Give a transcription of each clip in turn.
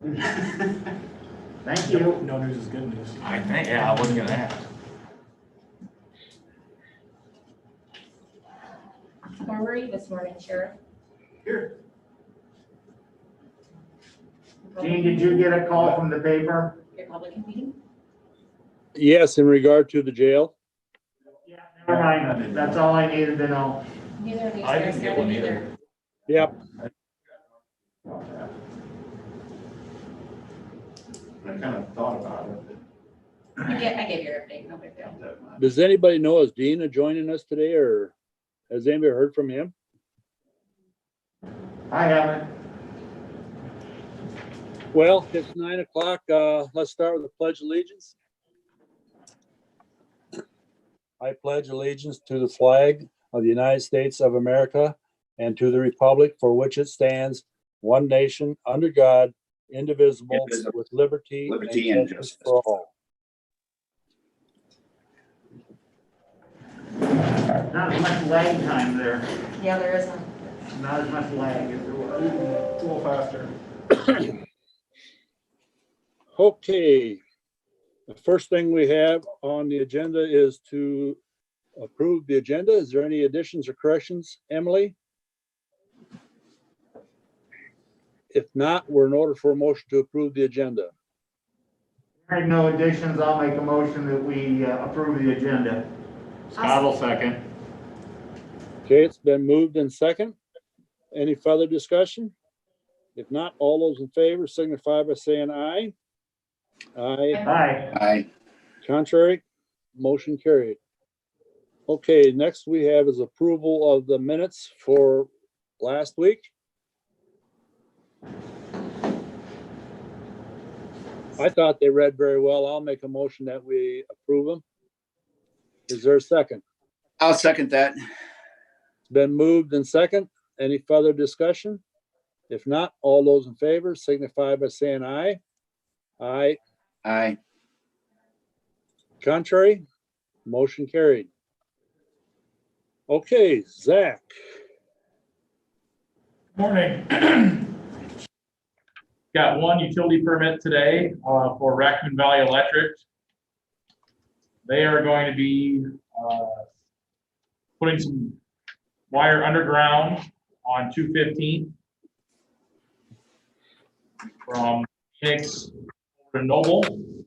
Thank you. No news is good news. I think, yeah, I wasn't gonna ask. Where were you this morning, Sheriff? Here. Gene, did you get a call from the paper? Republican meeting? Yes, in regard to the jail. Yeah, never mind. That's all I needed to know. Neither of these I guys didn't get got it one either. either. Yep. I kind of thought about it. I gave your update, no big deal. Does anybody know, is Dina joining us today, or has anybody heard from him? I haven't. Well, it's 9 o'clock. Let's start with the Pledge of Allegiance. I pledge allegiance to the flag of the United States of America and to the republic for which it stands, one nation, under God, indivisible, with liberty and justice for all. Not as much lag time there. Yeah, there isn't. Not as much lag as there was. It's a little faster. Okay, the first thing we have on the agenda is to approve the agenda. Is there any additions or corrections, Emily? If not, we're in order for a motion to approve the agenda. Hearing no additions, I'll make a motion that we approve the agenda. Scott will second. Okay, it's been moved in second. Any further discussion? If not, all those in favor signify by saying aye. Aye. Aye. Aye. Contrary, motion carried. Okay, next we have is approval of the minutes for last week. I thought they read very well. I'll make a motion that we approve them. Is there a second? I'll second that. It's been moved in second. Any further discussion? If not, all those in favor signify by saying aye. Aye. Aye. Contrary, motion carried. Okay, Zach. Morning. Got one utility permit today for Raccoon Valley Electric. They are going to be putting some wire underground on 215 from Phoenix to Noble. And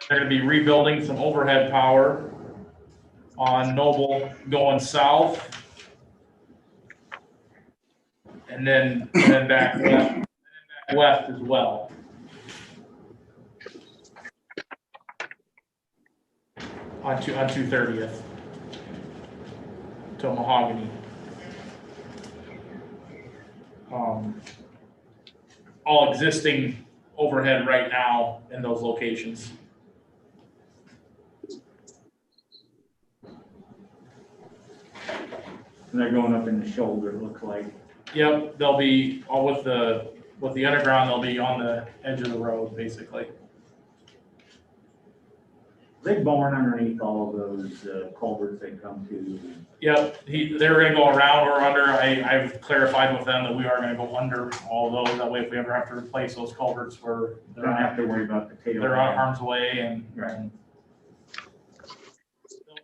they're going to be rebuilding some overhead power on Noble going south. And then back left as well. On 230th to Mahogany. All existing overhead right now in those locations. And they're going up in the shoulder, it looks like. Yep, they'll be all with the underground. They'll be on the edge of the road, basically. They born underneath all of those culverts they come to. Yep, they were gonna go around or under. I've clarified with them that we are gonna go under all those. That way, if we ever have to replace those culverts, Don't have to worry about the tail. they're out of harm's way, and Right.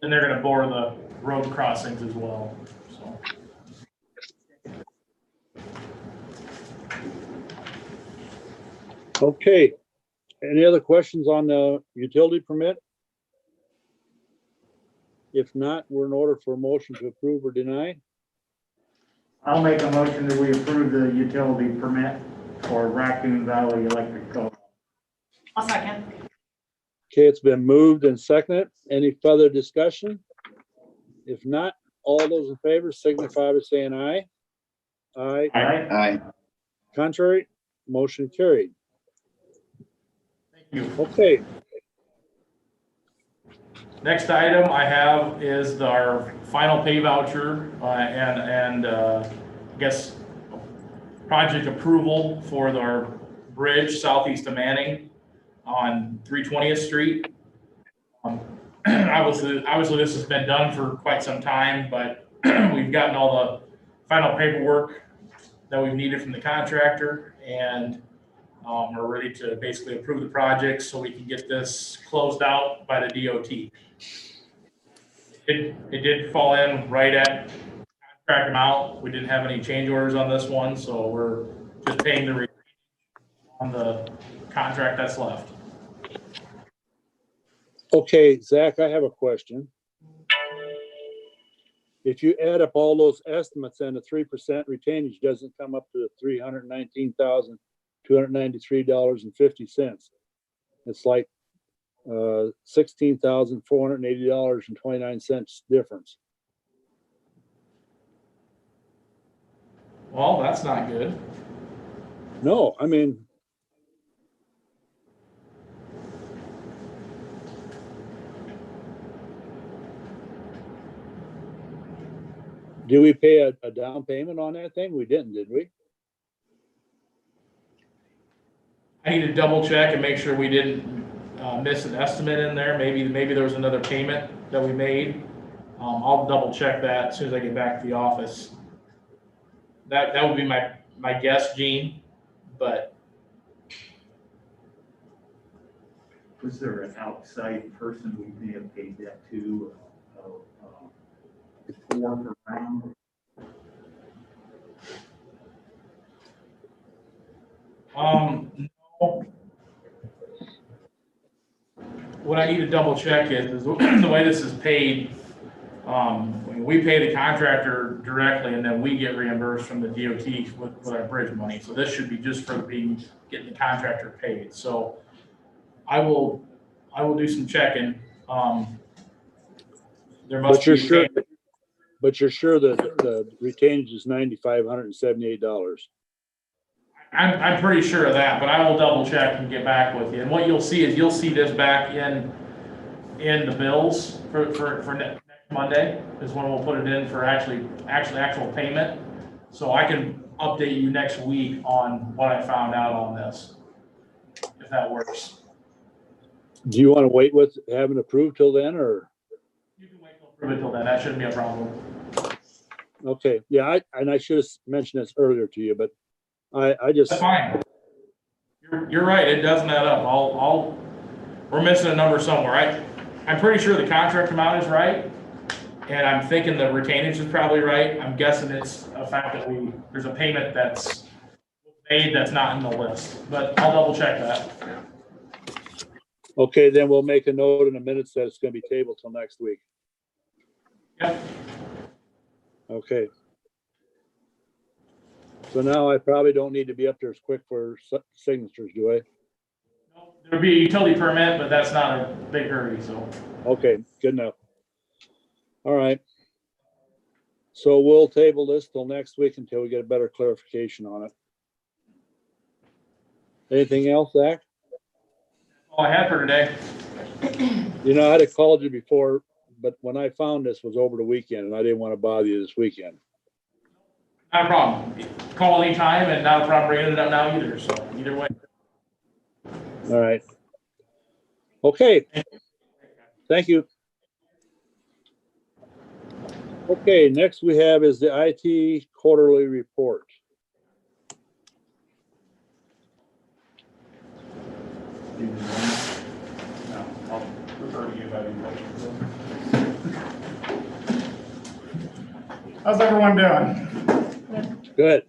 and they're gonna bore the road crossings as well. So. Okay, any other questions on the utility permit? If not, we're in order for a motion to approve or deny. I'll make a motion that we approve the utility permit for Raccoon Valley Electric Co. I'll second. Okay, it's been moved and seconded. Any further discussion? If not, all those in favor signify by saying aye. Aye. Aye. Aye. Contrary, motion carried. Thank you. Okay, Next item I have is our final pay voucher and I guess project approval for our bridge southeast of Manning on 320th Street. Obviously this has been done for quite some time, but we've gotten all the final paperwork that we've needed from the contractor, and we're ready to basically approve the project so we can get this closed out by the DOT. It did fall in right at contract amount. We didn't have any change orders on this one, so we're just paying the on the contract that's left. Okay, Zach, I have a question. If you add up all those estimates and the 3% retainage doesn't come up to $319,293.50. It's like $16,480.29 difference. Well, that's not good. No, I mean, do we pay a down payment on that thing? We didn't, did we? I need to double check and make sure we didn't miss an estimate in there. Maybe there was another payment that we made. I'll double check that as soon as I get back to the office. That would be my guess, Gene, but Was there an outside person we may have paid that to? Work around? no. What I need to double check is the way this is paid. We pay the contractor directly, and then we get reimbursed from the DOT with our bridge money. So this should be just for getting the contractor paid. So I will do some checking. There must But you're be sure, but you're sure that the retainage is $9,578. I'm pretty sure of that, but I will double check and get back with you. And what you'll see is this back in the bills for next Monday is when we'll put it in for actual payment. So I can update you next week on what I found out on this, if that works. Do you want to wait with having approved till then, or? You can wait till approve it till then. That shouldn't be a problem. Okay, yeah, I should have mentioned this earlier to you, but I just. That's fine. You're right. It doesn't add up. We're missing a number somewhere. I'm pretty sure the contract amount is right. And I'm thinking the retainage is probably right. I'm guessing it's a fact that there's a payment that's made that's not in the list, but I'll double check that. Okay, then we'll make a note in the minutes that it's gonna be tabled till next week. Yep. Okay. So now I probably don't need to be up there as quick for signatures, do I? There'll be a utility permit, but that's not a big hurry, so. Okay, good enough. All right. So we'll table this till next week until we get a better clarification on it. Anything else, Zach? All I had for today. You know, I'd have called you before, but when I found this was over the weekend and I didn't want to bother you this weekend. Not a problem. Call anytime and not a problem bringing it up now either, so either way. All right. Okay. Thank you. Okay, next we have is the IT quarterly report. I'll refer to you if I have any questions. How's everyone doing? Good.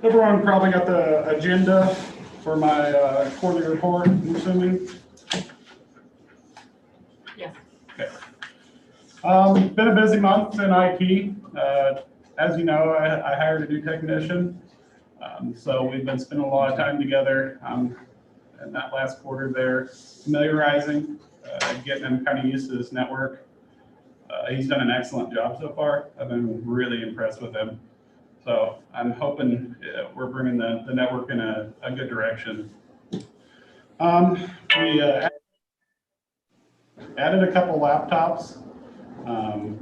Everyone probably got the agenda for my quarterly report, I'm assuming? Yeah. Okay. Been a busy month in IT. As you know, I hired a new technician. So we've been spending a lot of time together in that last quarter there, familiarizing, getting him kind of used to this network. He's done an excellent job so far. I've been really impressed with him. So I'm hoping we're bringing the network in a good direction. We added a couple laptops,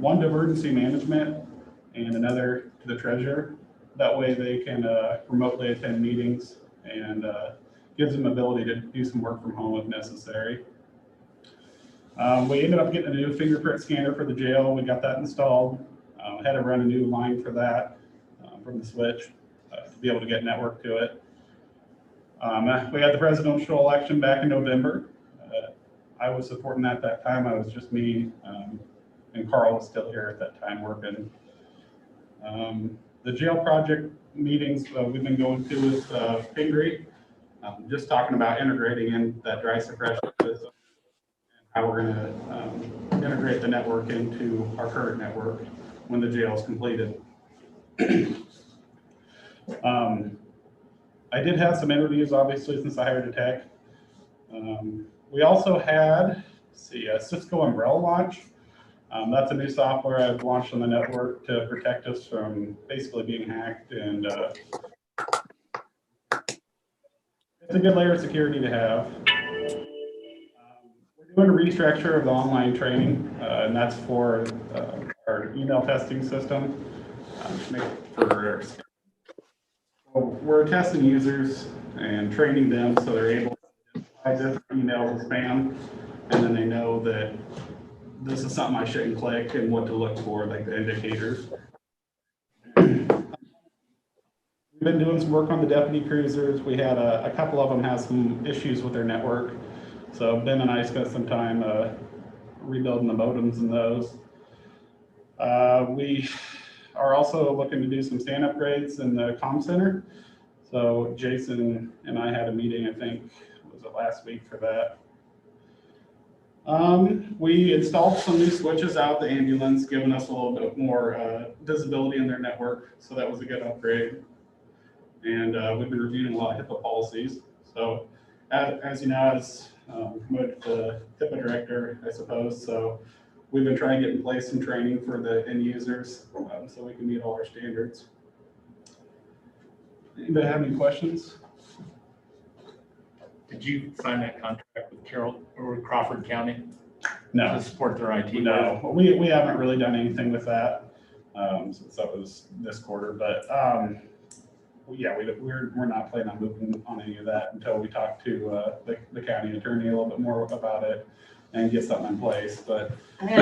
one to emergency management and another to the treasurer. That way they can remotely attend meetings and gives them ability to do some work from home if necessary. We ended up getting a new fingerprint scanner for the jail. We got that installed. Had to run a new line for that from the switch to be able to get network to it. We had the presidential election back in November. I was supporting that at that time. I was just me, and Carl was still here at that time working. The jail project meetings we've been going to with Pingree, just talking about integrating in that dry suppression system, and how we're going to integrate the network into our current network when the jail is completed. I did have some interviews, obviously, since I hired a tech. We also had, a Cisco Umbrella launch. That's a new software I've launched on the network to protect us from basically being hacked, and it's a good layer of security to have. We're doing a restructure of the online training, and that's for our email testing system. We're testing users and training them so they're able to identify different emails as spam, and then they know that this is something I shouldn't click and what to look for, like the indicators. We've been doing some work on the deputy cruisers. We had a couple of them have some issues with their network. So Ben and I spent some time rebuilding the modems in those. We are also looking to do some stand upgrades in the comm center. So Jason and I had a meeting, I think, was it last week for that. We installed some new switches out the ambulance, giving us a little bit more visibility in their network. So that was a good upgrade. And we've been reviewing a lot of HIPAA policies. So as you know, as promoted to HIPAA director, I suppose. So we've been trying to get in place some training for the end users so we can meet all our standards. Anybody have any questions? Did you sign that contract with Carroll or Crawford County No. to support their IT? No, we haven't really done anything with that since that was this quarter. But yeah, we're not planning on moving on any of that until we talk to the county attorney a little bit more about it and get something in place. But I mean,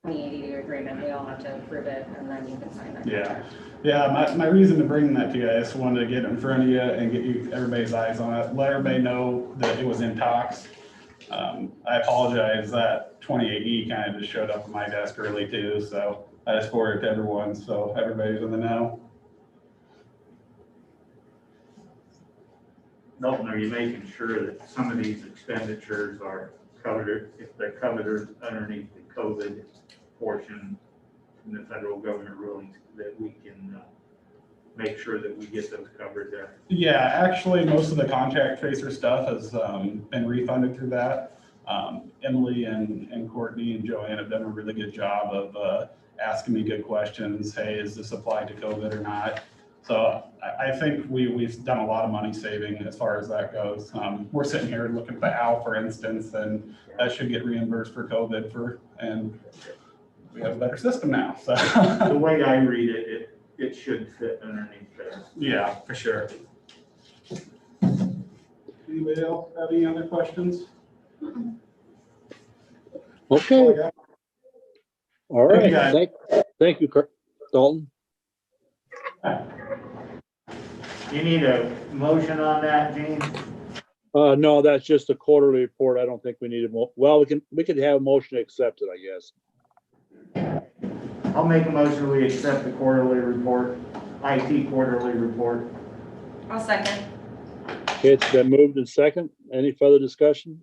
2080 agreement, we all have to approve it, and then you can sign that. yeah. My reason to bring that to you, I just wanted to get in front of you and get everybody's eyes on it. Let everybody know that it was in talks. I apologize that 28E kind of just showed up on my desk early too, so I just forwarded it to everyone so everybody's in the know. Milton, are you making sure that some of these expenditures are covered, if they're covered underneath the COVID portion from the federal government rulings, that we can make sure that we get those covered there? Yeah, actually, most of the contact tracer stuff has been refunded through that. Emily and Courtney and Joanne have done a really good job of asking me good questions. Hey, is this applied to COVID or not? So I think we've done a lot of money saving as far as that goes. We're sitting here looking at the OWL, for instance, and that should get reimbursed for COVID and we have a better system now. So The way I read it, it should fit underneath there. yeah, for sure. Anybody else have any other questions? Okay, all right. Thank Thank you, Dalton. You need a motion on that, Gene? No, that's just a quarterly report. I don't think we need a well, we could have a motion to accept it, I guess. I'll make a motion, we accept the quarterly report, IT quarterly report. I'll second. Okay, it's been moved and second. Any further discussion?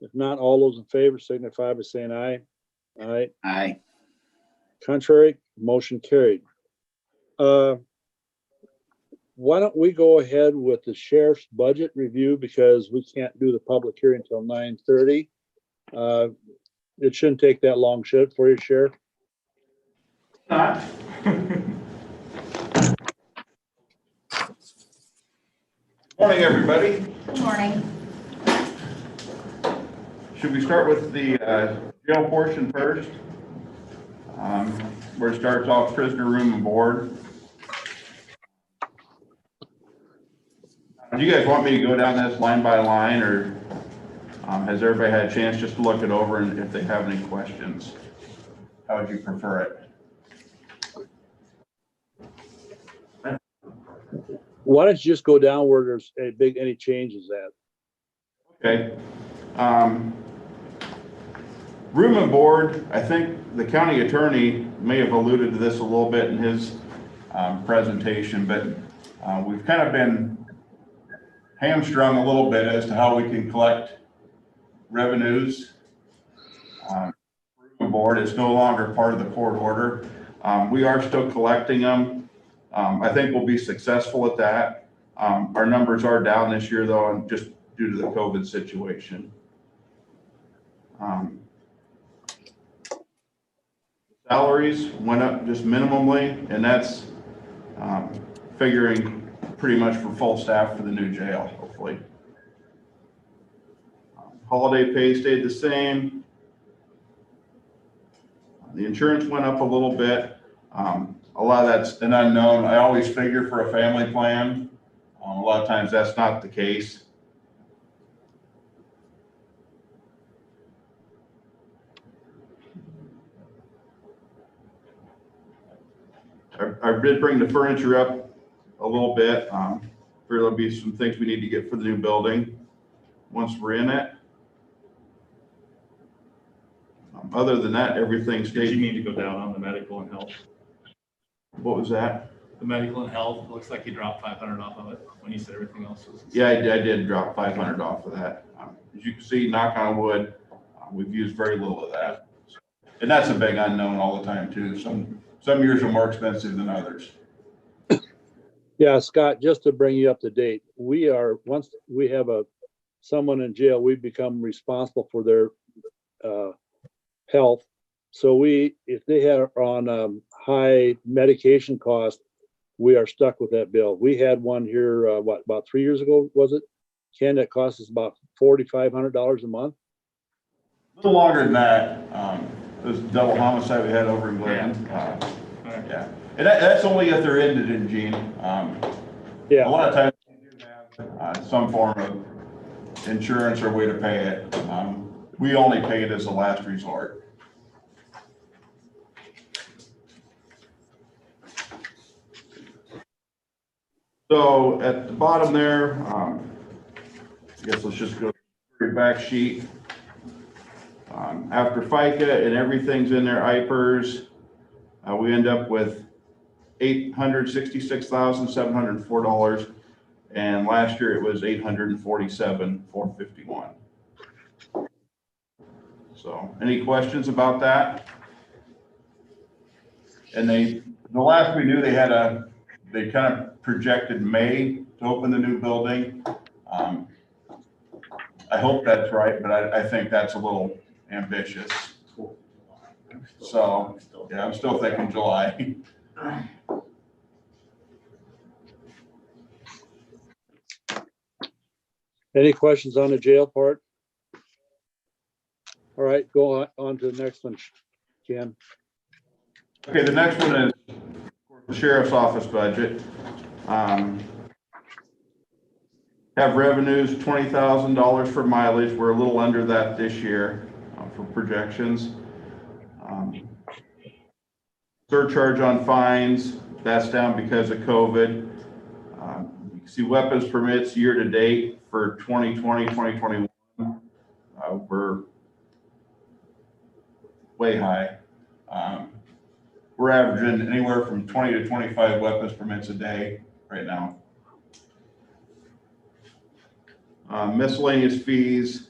If not, all those in favor signify by saying aye. Aye. Aye. Contrary, motion carried. Why don't we go ahead with the sheriff's budget review, because we can't do the public hearing until 9:30. It shouldn't take that long, should it, for you, Sheriff? Morning, everybody. Good morning. Should we start with the jail portion first? Where it starts off prisoner room and board. Do you guys want me to go down this line by line, or has everybody had a chance just to look it over and if they have any questions? how would you prefer it? Why don't you just go down where there's any changes at? Okay. Room and board, I think the county attorney may have alluded to this a little bit in his presentation, but we've kind of been hamstrung a little bit as to how we can collect revenues. Room and board is no longer part of the court order. We are still collecting them. I think we'll be successful at that. Our numbers are down this year though, and just due to the COVID situation. Salaries went up just minimally, and that's figuring pretty much for full staff for the new jail, hopefully. Holiday pay stayed the same. The insurance went up a little bit. A lot of that's an unknown. I always figure for a family plan. A lot of times that's not the case. I did bring the furniture up a little bit. There'll be some things we need to get for the new building once we're in it. Other than that, everything Did you stayed. need to go down on the medical and health? What was that? The medical and health, looks like you dropped 500 off of it when you said everything else was. Yeah, I did drop 500 off of that. As you can see, knock on wood, we've used very little of that. And that's a big unknown all the time too. Some years are more expensive than others. Yeah, Scott, just to bring you up to date, once we have someone in jail, we become responsible for their health. So if they are on high medication cost, we are stuck with that bill. We had one here, about 3 years ago, was it? Ken, that cost us about $4,500 a month. A little longer than that. It was double homicide we had over in Glidden. Yeah, and that's only if they're indigent, Gene. Yeah. A lot of times they do have some form of insurance or way to pay it. We only pay it as a last resort. So at the bottom there, I guess let's just go to your back sheet. After FICA and everything's in there, IPERS, we end up with $866,704, and last year it was $847,451. So, any questions about that? And the last we knew, they kind of projected May to open the new building. I hope that's right, but I think that's a little ambitious. So, yeah, I'm still thinking July. Any questions on the jail part? All right, go on to the next one, Ken. Okay, the next one is the sheriff's office budget. Have revenues, $20,000 for mileage. We're a little under that this year for projections. Surcharge on fines, that's down because of COVID. You can see weapons permits year to date for 2020, 2021. We're way high. We're averaging anywhere from 20 to 25 weapons permits a day right now. Miscellaneous fees,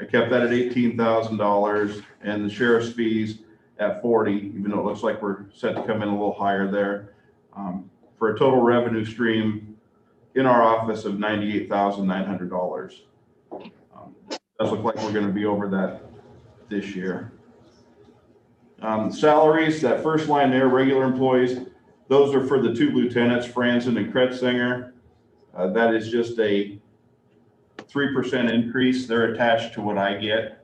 I kept that at $18,000, and the sheriff's fees at 40, even though it looks like we're set to come in a little higher there, for a total revenue stream in our office of $98,900. Does look like we're going to be over that this year. Salaries, that first line there, regular employees, those are for the two lieutenants, Franzen and Kretzinger. That is just a 3% increase. They're attached to what I get.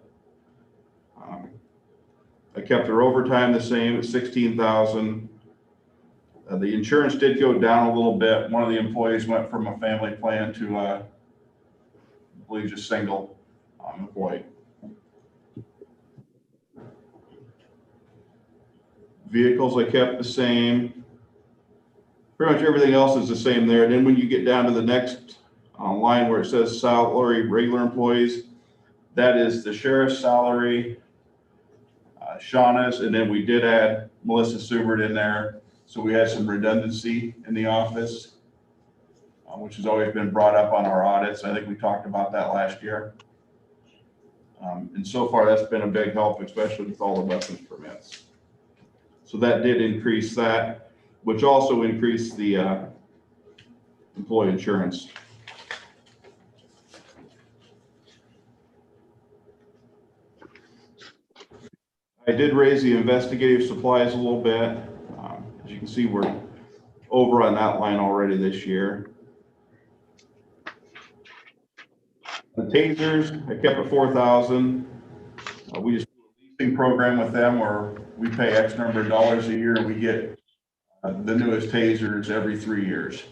I kept their overtime the same at $16,000. The insurance did go down a little bit. One of the employees went from a family plan to, I believe, just single employee. Vehicles I kept the same. Pretty much everything else is the same there. And then when you get down to the next line where it says salary, regular employees, that is the sheriff's salary, Shauna's, and then we did add Melissa Seward in there. So we had some redundancy in the office, which has always been brought up on our audits. I think we talked about that last year. And so far that's been a big help, especially with all the weapons permits. So that did increase that, which also increased the employee insurance. I did raise the investigative supplies a little bit. As you can see, we're over on that line already this year. The tasers, I kept at 4,000. We just do a leasing program with them where we pay X number of dollars a year and we get the newest tasers every 3 years.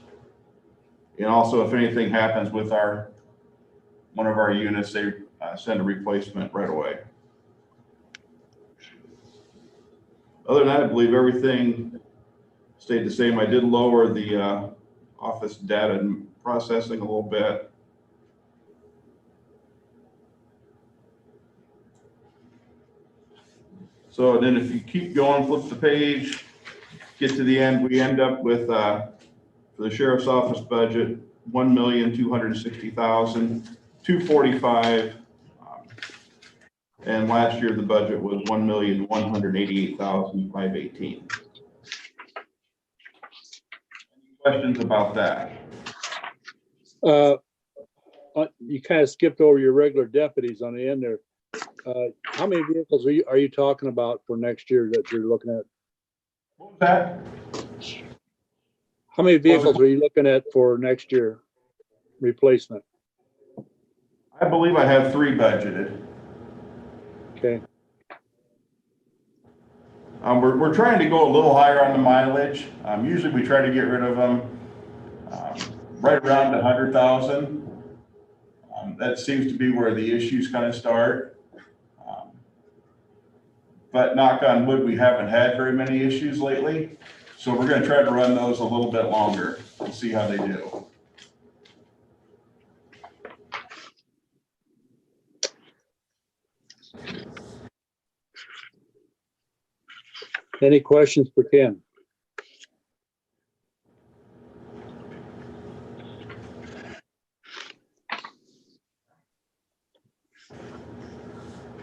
And also, if anything happens with one of our units, they send a replacement right away. Other than that, I believe everything stayed the same. I did lower the office data and processing a little bit. So then if you keep going, flip the page, get to the end, we end up with, for the sheriff's office budget, $1,260,245. And last year the budget was $1,188,518. Any questions about that? You kind of skipped over your regular deputies on the end there. How many vehicles are you talking about for next year that you're looking at? What was that? How many vehicles are you looking at for next year replacement? I believe I have 3 budgeted. Okay. We're trying to go a little higher on the mileage. Usually we try to get rid of them right around 100,000. That seems to be where the issues kind of start. But knock on wood, we haven't had very many issues lately. So we're going to try to run those a little bit longer and see how they do. Any questions for Ken?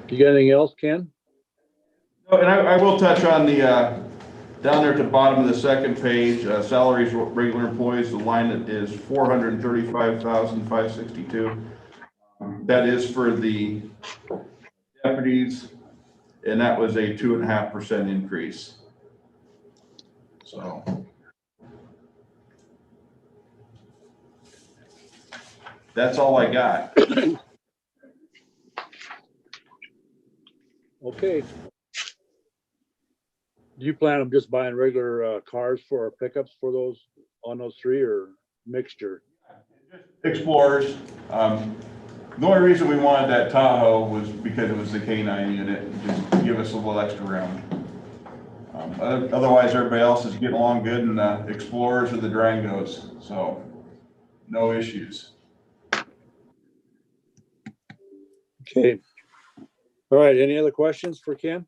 You got anything else, Ken? Oh, and I will touch on the, down there at the bottom of the second page, salaries, regular employees, the line that is 435,562. That is for the deputies, and that was a 2.5% increase. So. That's all I got. Okay. Do you plan on just buying regular cars for our pickups for those, on those 3, or mixture? Explorers. The only reason we wanted that Tahoe was because it was the K9 unit, just to give us a little extra room. Otherwise, everybody else is getting along good in the Explorers or the Durangos, so no issues. Okay. All right. Any other questions for Ken?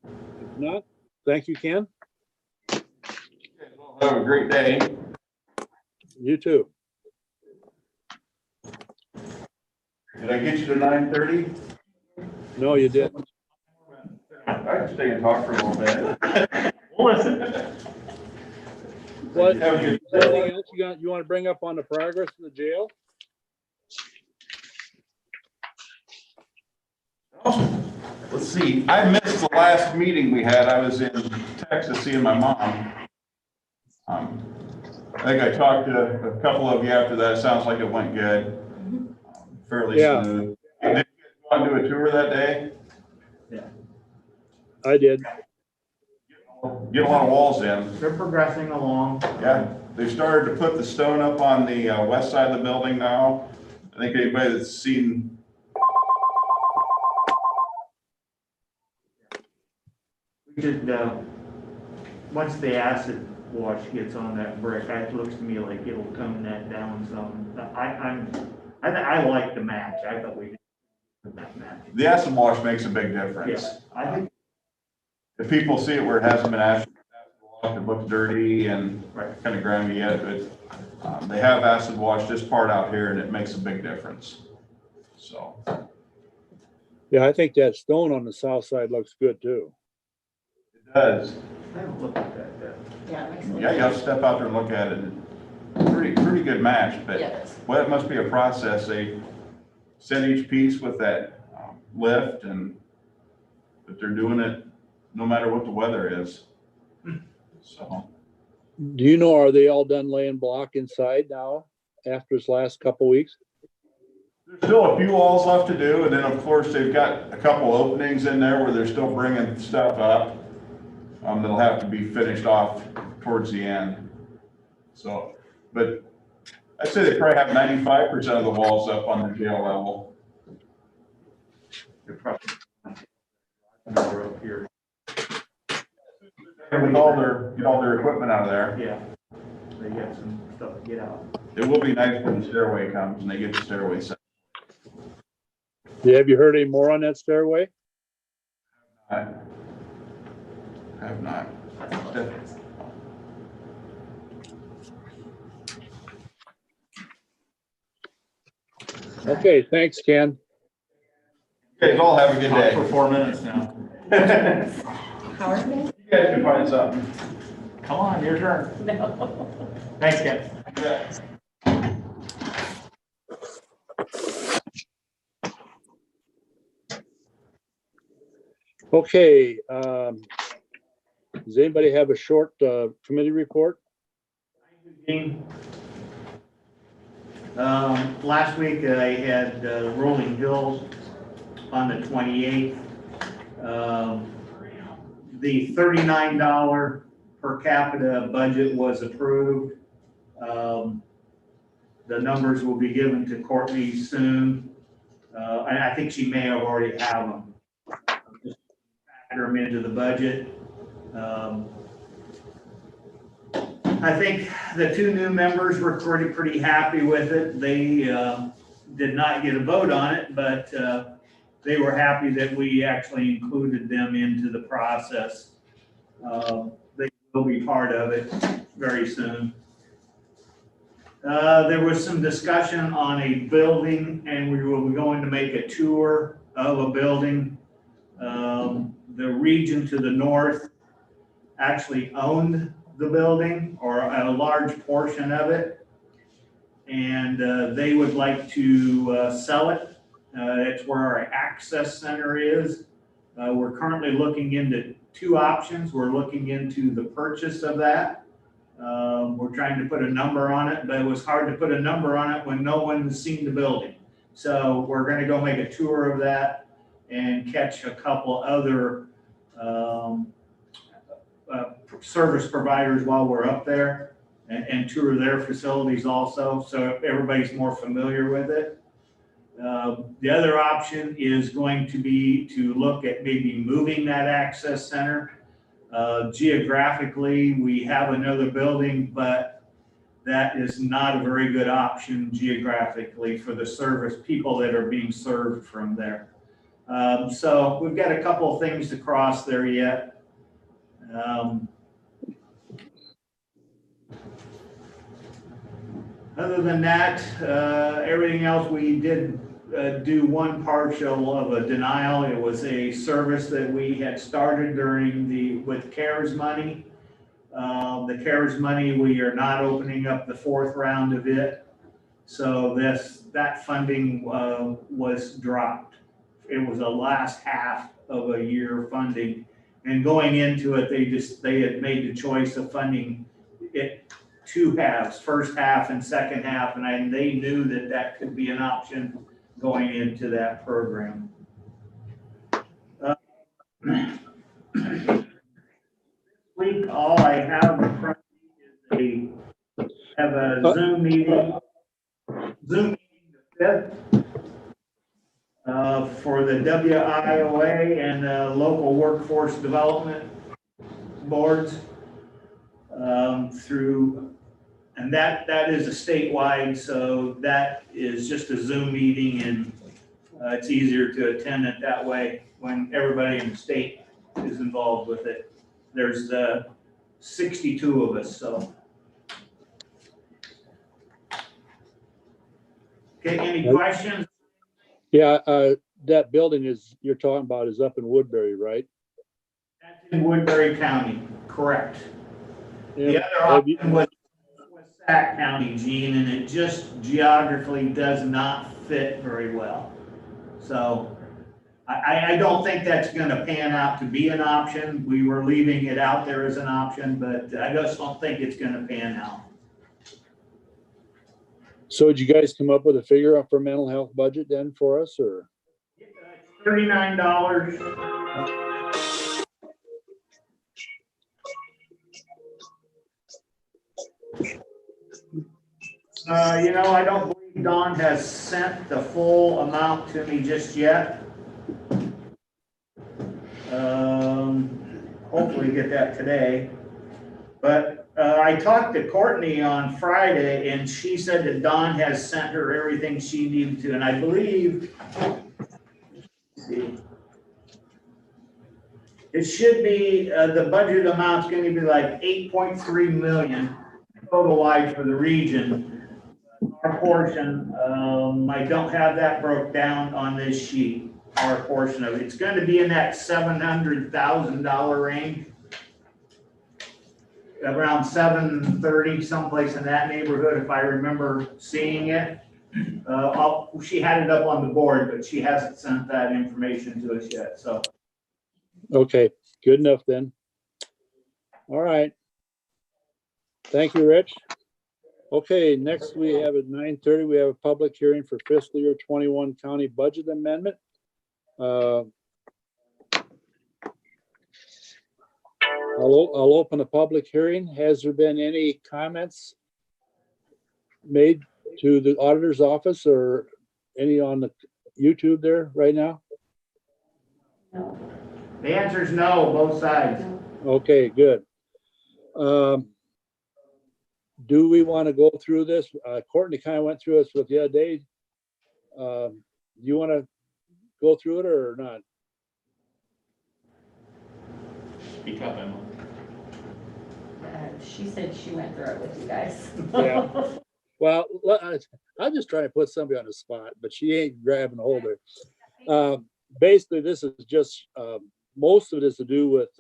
If not, thank you, Ken. Have a great day. You too. Did I get you to 9:30? No, you didn't. I can stay and talk for a little bit. Listen. What, Have a good anything else you want to bring up on the progress of the jail? Let's see, I missed the last meeting we had. I was in Texas seeing my mom. I think I talked to a couple of you after that. Sounds like it went good. Fairly smooth. Did you guys go on to a tour that day? I did. Get a lot of walls in. They're progressing along. Yeah, they started to put the stone up on the west side of the building now. I think anybody that's seen. We should, once the acid wash gets on that brick, it looks to me like it'll tone that down some. I like the match. I thought we did that match. The acid wash makes a big difference. Yes, I think, If people see it where it hasn't been acid washed, it looks dirty and right. kind of grimy yet, but they have acid washed this part out here and it makes a big difference. So, Yeah, I think that stone on the south side looks good too. it does. I haven't looked at that yet. Yeah, it makes a Yeah, you have to step out there and look at it. Pretty good match, but Yeah, it is. well, it must be a process. They send each piece with that lift and, but they're doing it no matter what the weather is. So, Do you know, are they all done laying block inside now after this last couple weeks? there's still a few walls left to do, and then of course they've got a couple openings in there where they're still bringing stuff up. That'll have to be finished off towards the end. So, but I'd say they probably have 95% of the walls up on the jail level. They're probably over up here. Get all their equipment out of there. Yeah, they got some stuff to get out. It will be nice when the stairway comes and they get the stairway set. Yeah, have you heard any more on that stairway? I have not. Okay, thanks, Ken. You guys all have a good Talk day. for 4 minutes now. Howard, me? You guys can find something. Come on, your turn. No. Thanks, Ken. Okay, does anybody have a short committee report? Last week I had Rolling Hills on the 28th. The $39 per capita budget was approved. The numbers will be given to Courtney soon. And I think she may have already have them. Just factor them into the budget. I think the two new members were pretty happy with it. They did not get a vote on it, but they were happy that we actually included them into the process. They will be part of it very soon. There was some discussion on a building, and we were going to make a tour of a building. The region to the north actually owned the building, or a large portion of it, and they would like to sell it. It's where our access center is. We're currently looking into two options. We're looking into the purchase of that. We're trying to put a number on it, but it was hard to put a number on it when no one has seen the building. So we're going to go make a tour of that and catch a couple other service providers while we're up there, and tour their facilities also, so everybody's more familiar with it. The other option is going to be to look at maybe moving that access center. Geographically, we have another building, but that is not a very good option geographically for the service people that are being served from there. So we've got a couple of things to cross there yet. Other than that, everything else, we did do one partial of a denial. It was a service that we had started with CARES money. The CARES money, we are not opening up the fourth round of it. So that funding was dropped. It was the last half of a year funding. And going into it, they had made the choice of funding it two halves, first half and second half, and they knew that could be an option going into that program. This week, all I have in front of me is a Zoom meeting the 5th for the WIOA and local workforce development. boards through, and that is a statewide, so that is just a Zoom meeting, and it's easier to attend it that way when everybody in the state is involved with it. There's 62 of us, so. Okay, any questions? Yeah, that building you're talking about is up in Woodbury, right? That's in Woodbury County, correct. The Yeah. other option was Sac County, Gene, and it just geographically does not fit very well. So I don't think that's gonna pan out to be an option. We were leaving it out there as an option, but I just don't think it's gonna pan out. So did you guys come up with a figure for mental health budget then for us, or? $39. I don't believe Don has sent the full amount to me just yet. Hopefully get that today. But I talked to Courtney on Friday, and she said that Don has sent her everything she needed to, and I believe, let's see, it should be, the budget amount's gonna be like 8.3 million total wide for the region. Our portion, I don't have that broke down on this sheet, our portion of it. It's gonna be in that $700,000 range. Around 730, someplace in that neighborhood, if I remember seeing it. She had it up on the board, but she hasn't sent that information to us yet, so. Okay, good enough then. All right. Thank you, Rich. Okay, next we have at 9:30, we have a public hearing for fiscal year 21 county budget amendment. I'll open a public hearing. Has there been any comments made to the auditor's office or any on the YouTube there right now? No. The answer is no, both sides. Okay, good. Do we want to go through this? Courtney kind of went through this with the other day. You want to go through it or not? Speak up, Emma. She said she went through it with you guys. Yeah. Well, I'm just trying to put somebody on the spot, but she ain't grabbing a hold of it. Basically, this is just, most of it is to do with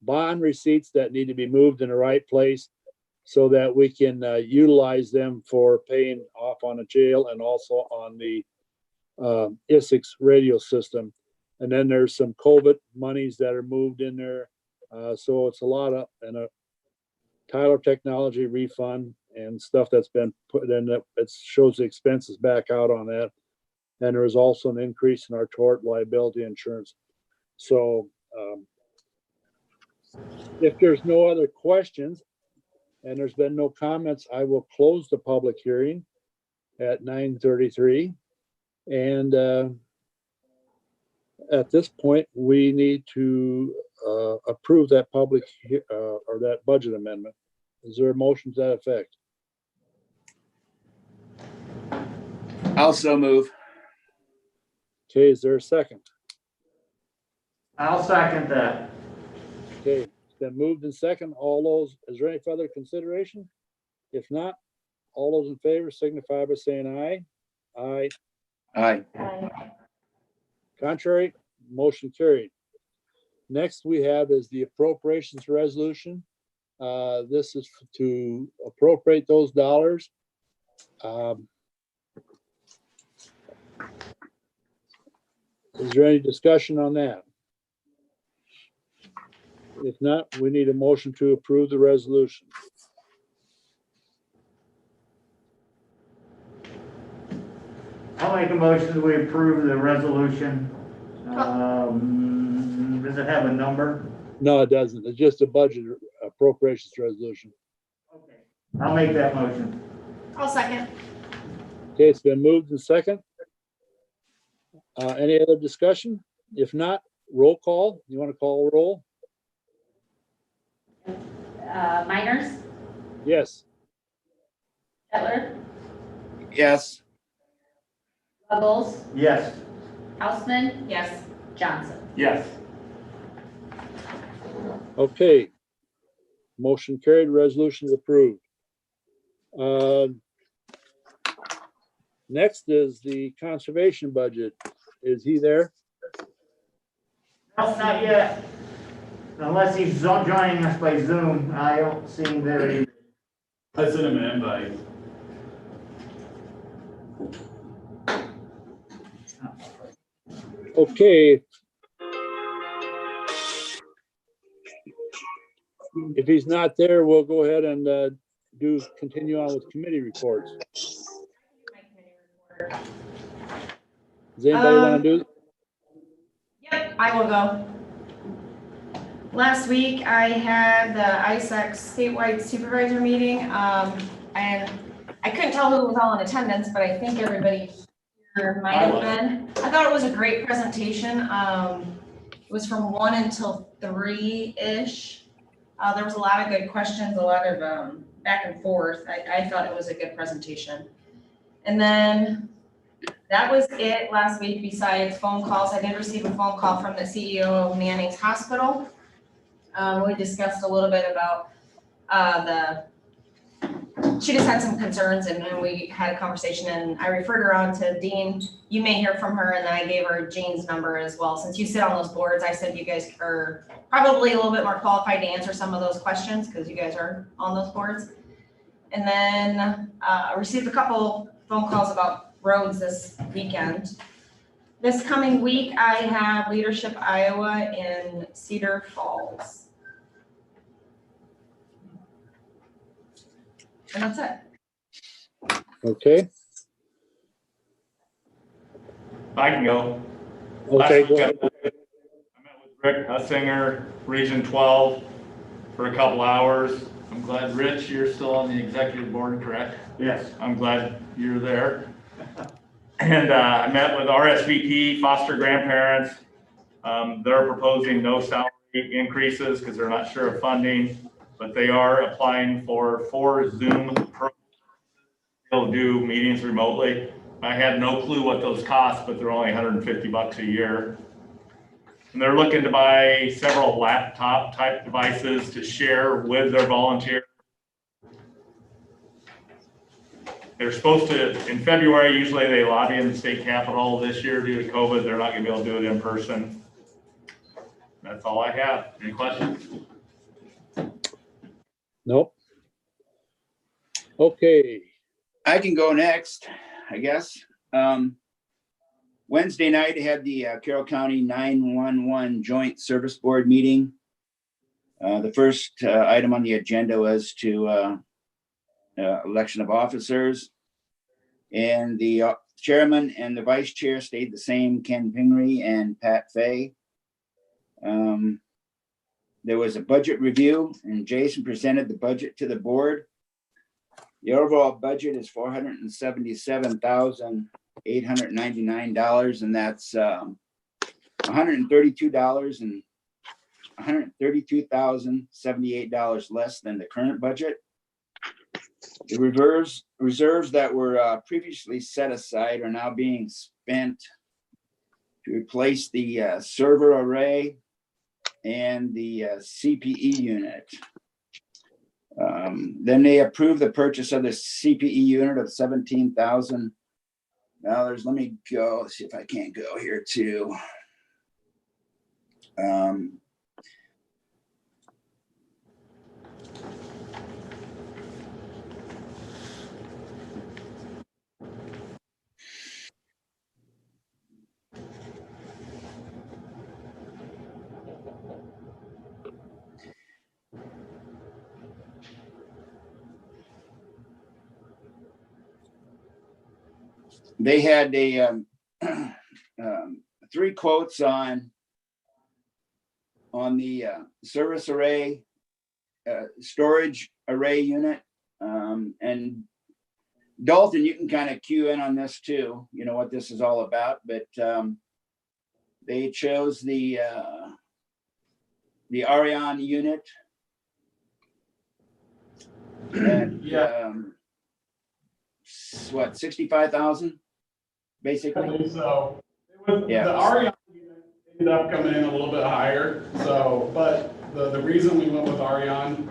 bond receipts that need to be moved in the right place so that we can utilize them for paying off on a jail and also on the ISIX radio system. And then there's some COVID monies that are moved in there. So it's a lot of, and a Tyler Technology refund and stuff that's been put in. It shows the expenses back out on that. And there is also an increase in our tort liability insurance. So if there's no other questions and there's been no comments, I will close the public hearing at 9:33. And at this point, we need to approve that public or that budget amendment. Is there a motion to that effect? Also move. Okay, is there a second? I'll second that. Okay, it's been moved and second. All those, is there any further consideration? If not, all those in favor signify by saying aye. Aye. Aye. Contrary, motion carried. Next we have is the appropriations resolution. This is to appropriate those dollars. Is there any discussion on that? If not, we need a motion to approve the resolution. I'll make a motion that we approve the resolution. Does it have a number? No, it doesn't. It's just a budget appropriations resolution. Okay, I'll make that motion. I'll second. Okay, it's been moved and second. Any other discussion? If not, roll call. You want to call a roll? Miners, Yes. Kettler, Yes. Ruggles, Yes. Houseman. Yes. Johnson. Yes. Okay. Motion carried, resolution is approved. Next is the conservation budget. Is he there? No, not yet. Unless he's joining us by Zoom. I don't see him there either. I sent him an invite. Okay. If he's not there, we'll go ahead and continue on with committee reports. Does anybody want to do? Yep, I will go. Last week, I had the ISAC statewide supervisor meeting, and I couldn't tell who was all in attendance, but I think everybody here might have been. I thought it was a great presentation. It was from 1 until 3-ish. There was a lot of good questions, a lot of back and forth. I thought it was a good presentation. And then that was it last week besides phone calls. I did receive a phone call from the CEO of Manning's Hospital. We discussed a little bit about she just had some concerns and we had a conversation and I referred her on to Dean. You may hear from her, and then I gave her Jean's number as well. Since you sit on those boards, I said you guys are probably a little bit more qualified to answer some of those questions because you guys are on those boards. And then I received a couple phone calls about roads this weekend. This coming week, I have Leadership Iowa in Cedar Falls. And that's it. Okay. I can go. Okay, Last go week, ahead. I met with Rick Hussinger, Region 12, for a couple hours. I'm glad, Rich, you're still on the executive board, correct? Yes. I'm glad you're there. And I met with RSVP, foster grandparents. They're proposing no salary increases because they're not sure of funding, but they are applying for 4 Zoom programs. They'll do meetings remotely. I had no clue what those cost, but they're only $150 a year. And they're looking to buy several laptop type devices to share with their volunteers. They're supposed to, in February, usually they lobby in the state capitol. This year, due to COVID, they're not gonna be able to do it in person. That's all I have. Any questions? Nope. Okay. I can go next, I guess. Wednesday night, I had the Carroll County 911 Joint Service Board meeting. The first item on the agenda was to election of officers. And the chairman and the vice chair stayed the same, Ken Pingree and Pat Fay. There was a budget review and Jason presented the budget to the board. The overall budget is $477,899, and that's $132,078 less than the current budget. The reserves that were previously set aside are now being spent to replace the server array and the CPE unit. Then they approved the purchase of the CPE unit of $17,000. Let me go see if I can't go here too. They had a 3 quotes on the service array, storage array unit. And Dalton, you can kind of cue in on this too, you know what this is all about, but they chose the Arion unit Yeah. What, 65,000? I Basically, believe so. The Yeah. Arion ended up coming in a little bit higher, so, but the reason we went with Arion,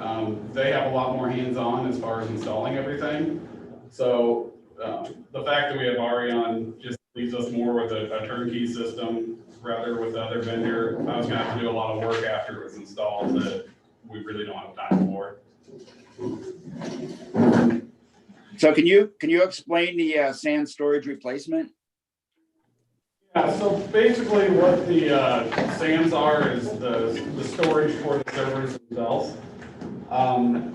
they have a lot more hands-on as far as installing everything. So, the fact that we have Arion just leaves us more with a turnkey system rather with the other vendor. I was gonna have to do a lot of work after it was installed that we really don't have time for. so can you explain the sand storage replacement? Yeah, so basically what the SAMs are is the storage for the servers themselves.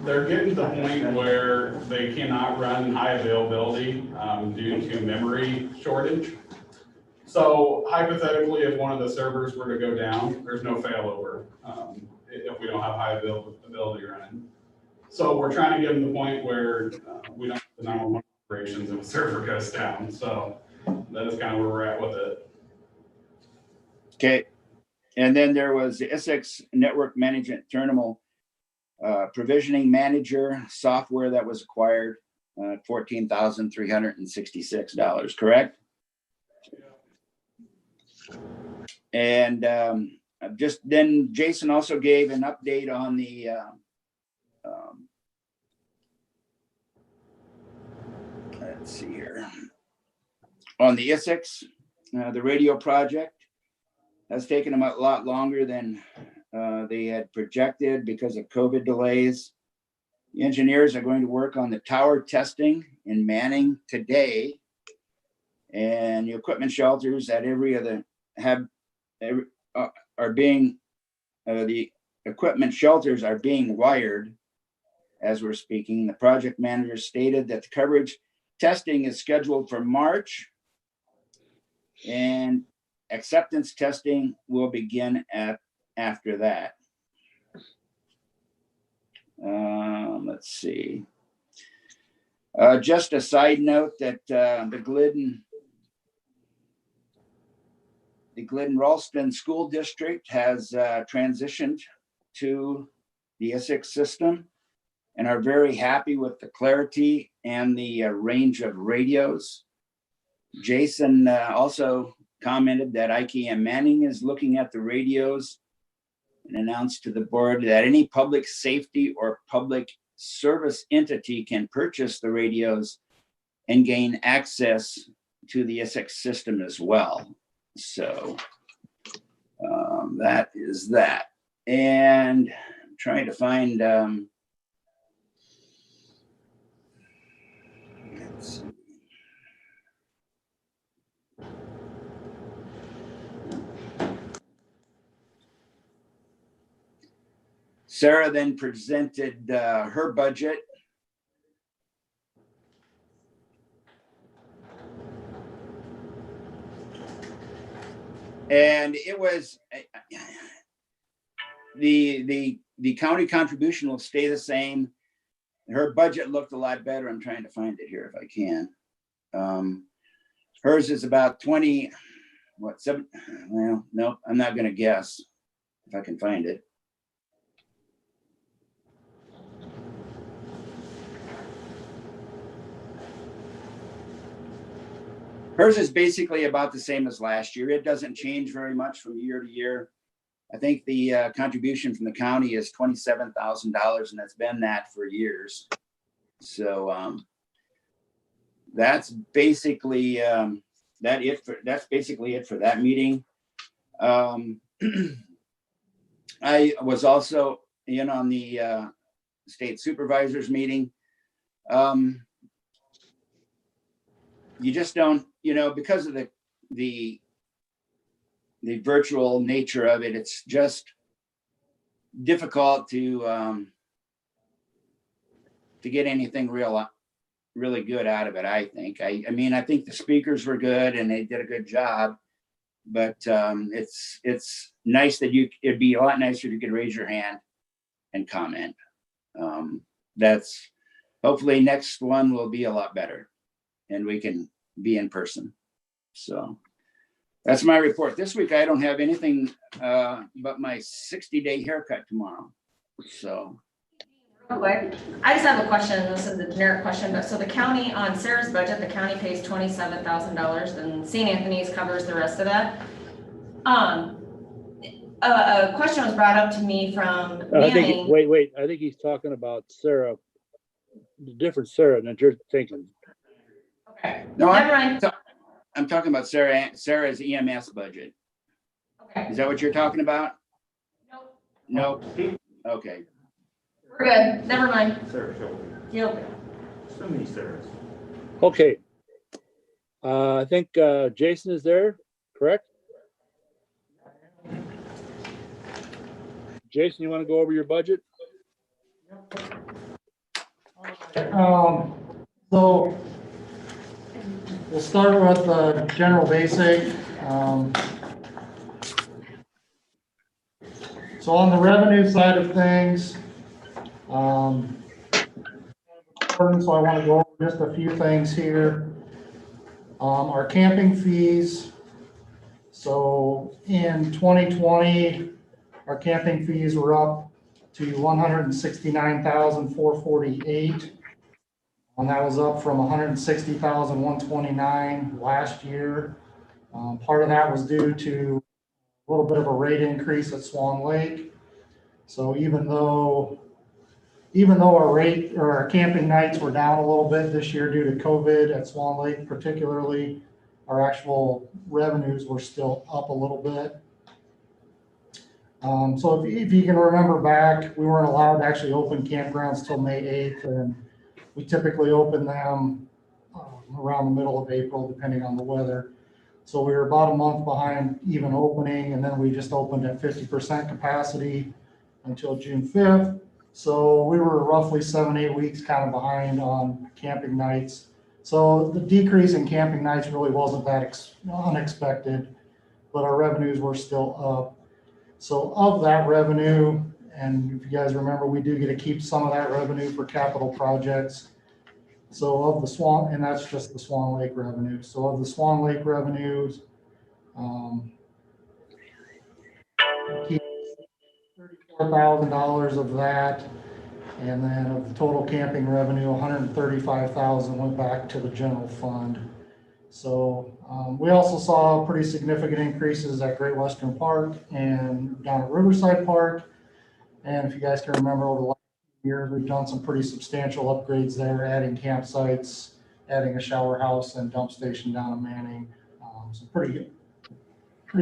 They're getting to the point where they cannot run high availability due to memory shortage. So hypothetically, if one of the servers were to go down, there's no failover if we don't have high availability running. So we're trying to get to the point where we don't have the 911 operations if a server goes down. So that is kind of where we're at with it. Okay, and then there was the Essex Network Management Terminal Provisioning Manager software that was acquired, $14,366, correct? And just then Jason also gave an update on the let's see here, on the Essex, the radio project. That's taken them a lot longer than they had projected because of COVID delays. The engineers are going to work on the tower testing in Manning today. And the equipment shelters at every of the the equipment shelters are being wired as we're speaking. The project manager stated that the coverage testing is scheduled for March, and acceptance testing will begin after that. Let's see. Just a side note that the Glidden Ralston School District has transitioned to the Essex system and are very happy with the clarity and the range of radios. Jason also commented that IKM Manning is looking at the radios and announced to the board that any public safety or public service entity can purchase the radios and gain access to the Essex system as well. So that is that. And I'm trying to find, let's see. Sarah then presented her budget. And it was, the county contribution will stay the same. Her budget looked a lot better. I'm trying to find it here if I can. Hers is about 7, well, no, I'm not gonna guess if I can find it. Hers is basically about the same as last year. It doesn't change very much from year to year. I think the contribution from the county is $27,000, and that's been that for years. So that's basically that's basically it for that meeting. I was also in on the state supervisors meeting. You just don't, because of the virtual nature of it, it's just difficult to get anything really good out of it. I think. I mean, I think the speakers were good and they did a good job, but it's nice that it'd be a lot nicer if you could raise your hand and comment. That's hopefully next one will be a lot better and we can be in person. So that's my report. This week, I don't have anything but my 60-day haircut tomorrow. So Real quick, I just have a question, this is a generic question, but so the county, on Sarah's budget, the county pays $27,000 and St. Anthony's covers the rest of that. A question was brought up to me from I think, Manning. wait, I think he's talking about Sarah, the different Sarah that you're thinking. Okay, No, never mind. I'm talking about Sarah's EMS budget. Okay, Is that what you're talking about? nope, No? Okay. we're good, never mind. Sarah Shelby. You'll, So many Sarahs. Okay. I think Jason is there, correct? Jason, you want to go over your budget? So we'll start with the general basic. So on the revenue side of things, so I want to go over just a few things here. Our camping fees. So in 2020, our camping fees were up to $169,448. And that was up from $160,129 last year. Part of that was due to a little bit of a rate increase at Swan Lake. So even though our rate or our camping nights were down a little bit this year due to COVID at Swan Lake particularly, our actual revenues were still up a little bit. So if you can remember back, we weren't allowed to actually open campgrounds till May 8th, and we typically open them around the middle of April, depending on the weather. So we were about a month behind even opening, and then we just opened at 50% capacity until June 5th. So we were roughly 7-8 weeks kind of behind on camping nights. So the decrease in camping nights really wasn't that unexpected, but our revenues were still up. So of that revenue, and if you guys remember, we do get to keep some of that revenue for capital projects. So of the Swan, and that's just the Swan Lake revenue. So of the Swan Lake revenues, keep $34,000 of that. And then of the total camping revenue, $135,000 went back to the general fund. So we also saw pretty significant increases at Great Western Park and down at Riverside Park. And if you guys can remember, over the last few years, we've done some pretty substantial upgrades there, adding campsites, adding a shower house and dump station down in Manning. Some pretty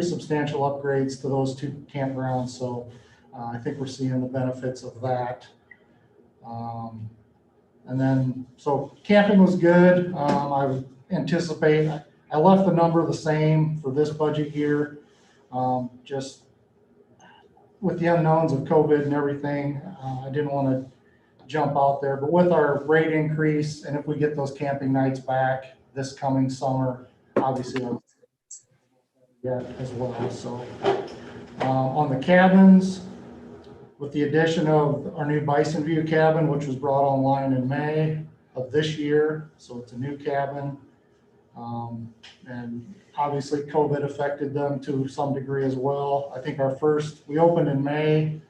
substantial upgrades to those two campgrounds. So I think we're seeing the benefits of that. And then, so camping was good. I would anticipate, I left the number the same for this budget year. Just with the unknowns of COVID and everything, I didn't want to jump out there, but with our rate increase, and if we get those camping nights back this coming summer, obviously I'll get as well. So on the cabins, with the addition of our new Bison View cabin, which was brought online in May of this year. So it's a new cabin. And obviously COVID affected them to some degree as well. I think we opened in May.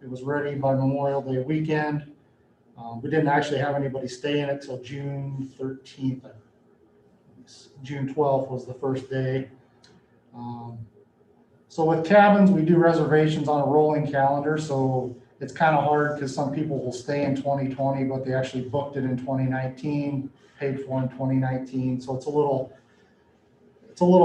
It was ready by Memorial Day weekend. We didn't actually have anybody stay in it till June 13th. June 12th was the first day. So with cabins, we do reservations on a rolling calendar. So it's kind of hard because some people will stay in 2020, but they actually booked it in 2019, paid for in 2019. So it's a little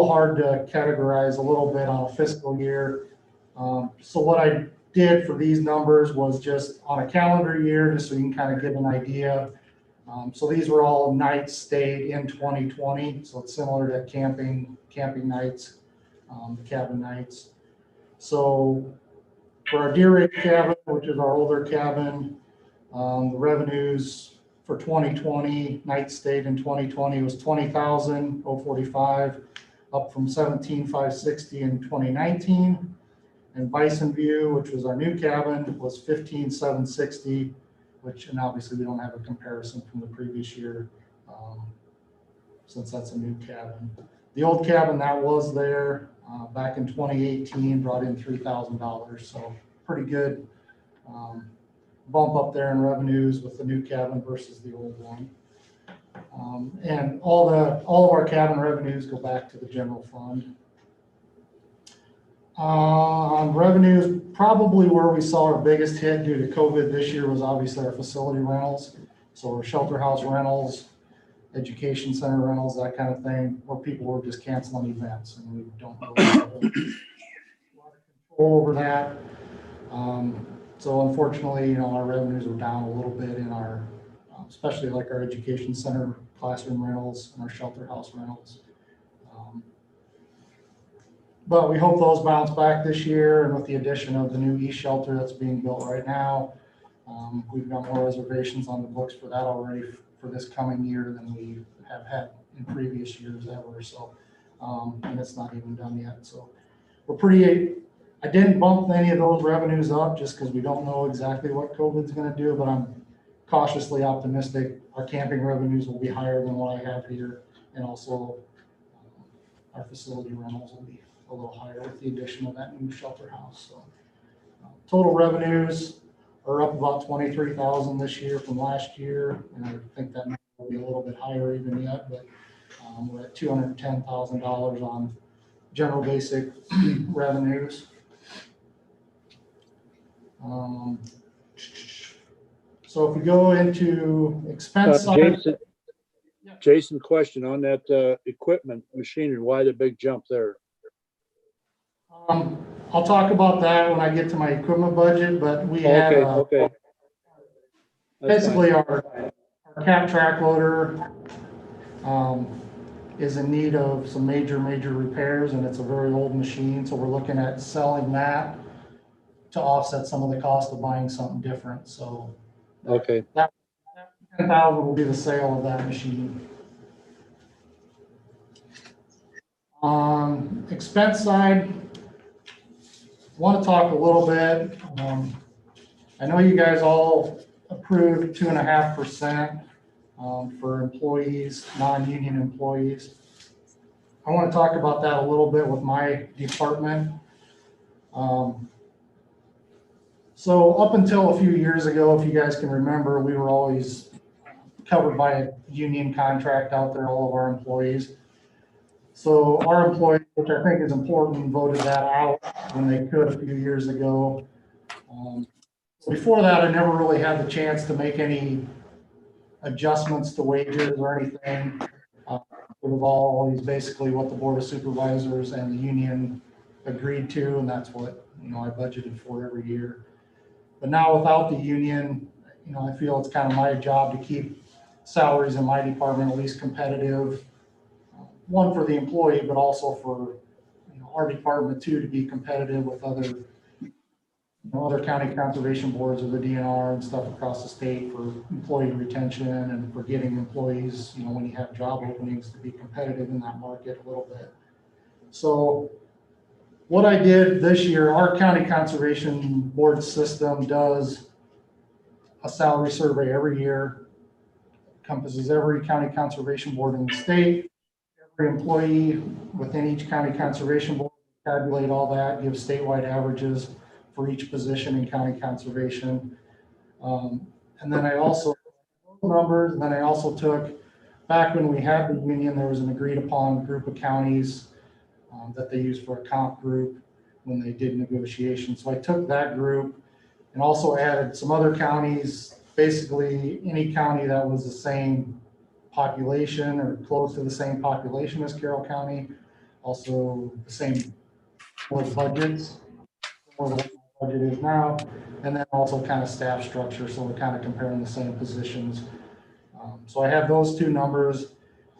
hard to categorize a little bit on a fiscal year. So what I did for these numbers was just on a calendar year, just so you can kind of get an idea. So these were all nights stayed in 2020. So it's similar to camping nights. Cabin nights. So for our Deer Ridge cabin, which is our older cabin, the revenues for 2020, nights stayed in 2020 was $20,045, up from $17,560 in 2019. And Bison View, which was our new cabin, was $15,760, and obviously we don't have a comparison from the previous year since that's a new cabin. The old cabin that was there back in 2018 brought in $3,000, so pretty good bump up there in revenues with the new cabin versus the old one. And all of our cabin revenues go back to the general fund. On revenues, probably where we saw our biggest hit due to COVID this year was obviously our facility rentals. So our shelter house rentals, education center rentals, that kind of thing, where people were just canceling events, and we don't really have a lot of control over that. So unfortunately, our revenues are down a little bit in our, especially like our education center classroom rentals and our shelter house rentals. But we hope those bounce back this year, and with the addition of the new e-shelter that's being built right now, we've got more reservations on the books for that already for this coming year than we have had in previous years ever. So, and it's not even done yet. So we're pretty, I didn't bump any of those revenues up just because we don't know exactly what COVID's going to do, but I'm cautiously optimistic our camping revenues will be higher than what I have here, and also our facility rentals will be a little higher with the addition of that new shelter house. So total revenues are up about 23,000 this year from last year, and I think that number will be a little bit higher even yet, but we're at $210,000 on general basic revenues. So if we go into expense side. Jason, question on that equipment machinery, why the big jump there? I'll talk about that when I get to my equipment budget, but we had Okay. basically our cab track loader is in need of some major repairs, and it's a very old machine, so we're looking at selling that to offset some of the cost of buying something different. So Okay. that 10,000 will be the sale of that machine. On expense side, want to talk a little bit. I know you guys all approved 2.5% for employees, non-union employees. I want to talk about that a little bit with my department. So up until a few years ago, if you guys can remember, we were always covered by a union contract out there, all of our employees. So our employees, which I think is important, voted that out when they could a few years ago. Before that, I never really had the chance to make any adjustments to wages or anything. It was always basically what the Board of Supervisors and the union agreed to, and that's what I budgeted for every year. But now without the union, I feel it's kind of my job to keep salaries in my department at least competitive. One, for the employee, but also for our department too, to be competitive with other county conservation boards or the DNR and stuff across the state for employee retention and for getting employees, when you have job openings, to be competitive in that market a little bit. So what I did this year, our county conservation board system does a salary survey every year, encompasses every county conservation board in the state. Every employee within each county conservation board, tabulate all that, give statewide averages for each position in county conservation. And then I also took, back when we had the union, there was an agreed upon group of counties that they used for a comp group when they did negotiations. So I took that group and also added some other counties, basically any county that was the same population or close to the same population as Carroll County, also the same budgets, more than what the budget is now, and then also kind of staff structure, so we're kind of comparing the same positions. So I have those two numbers,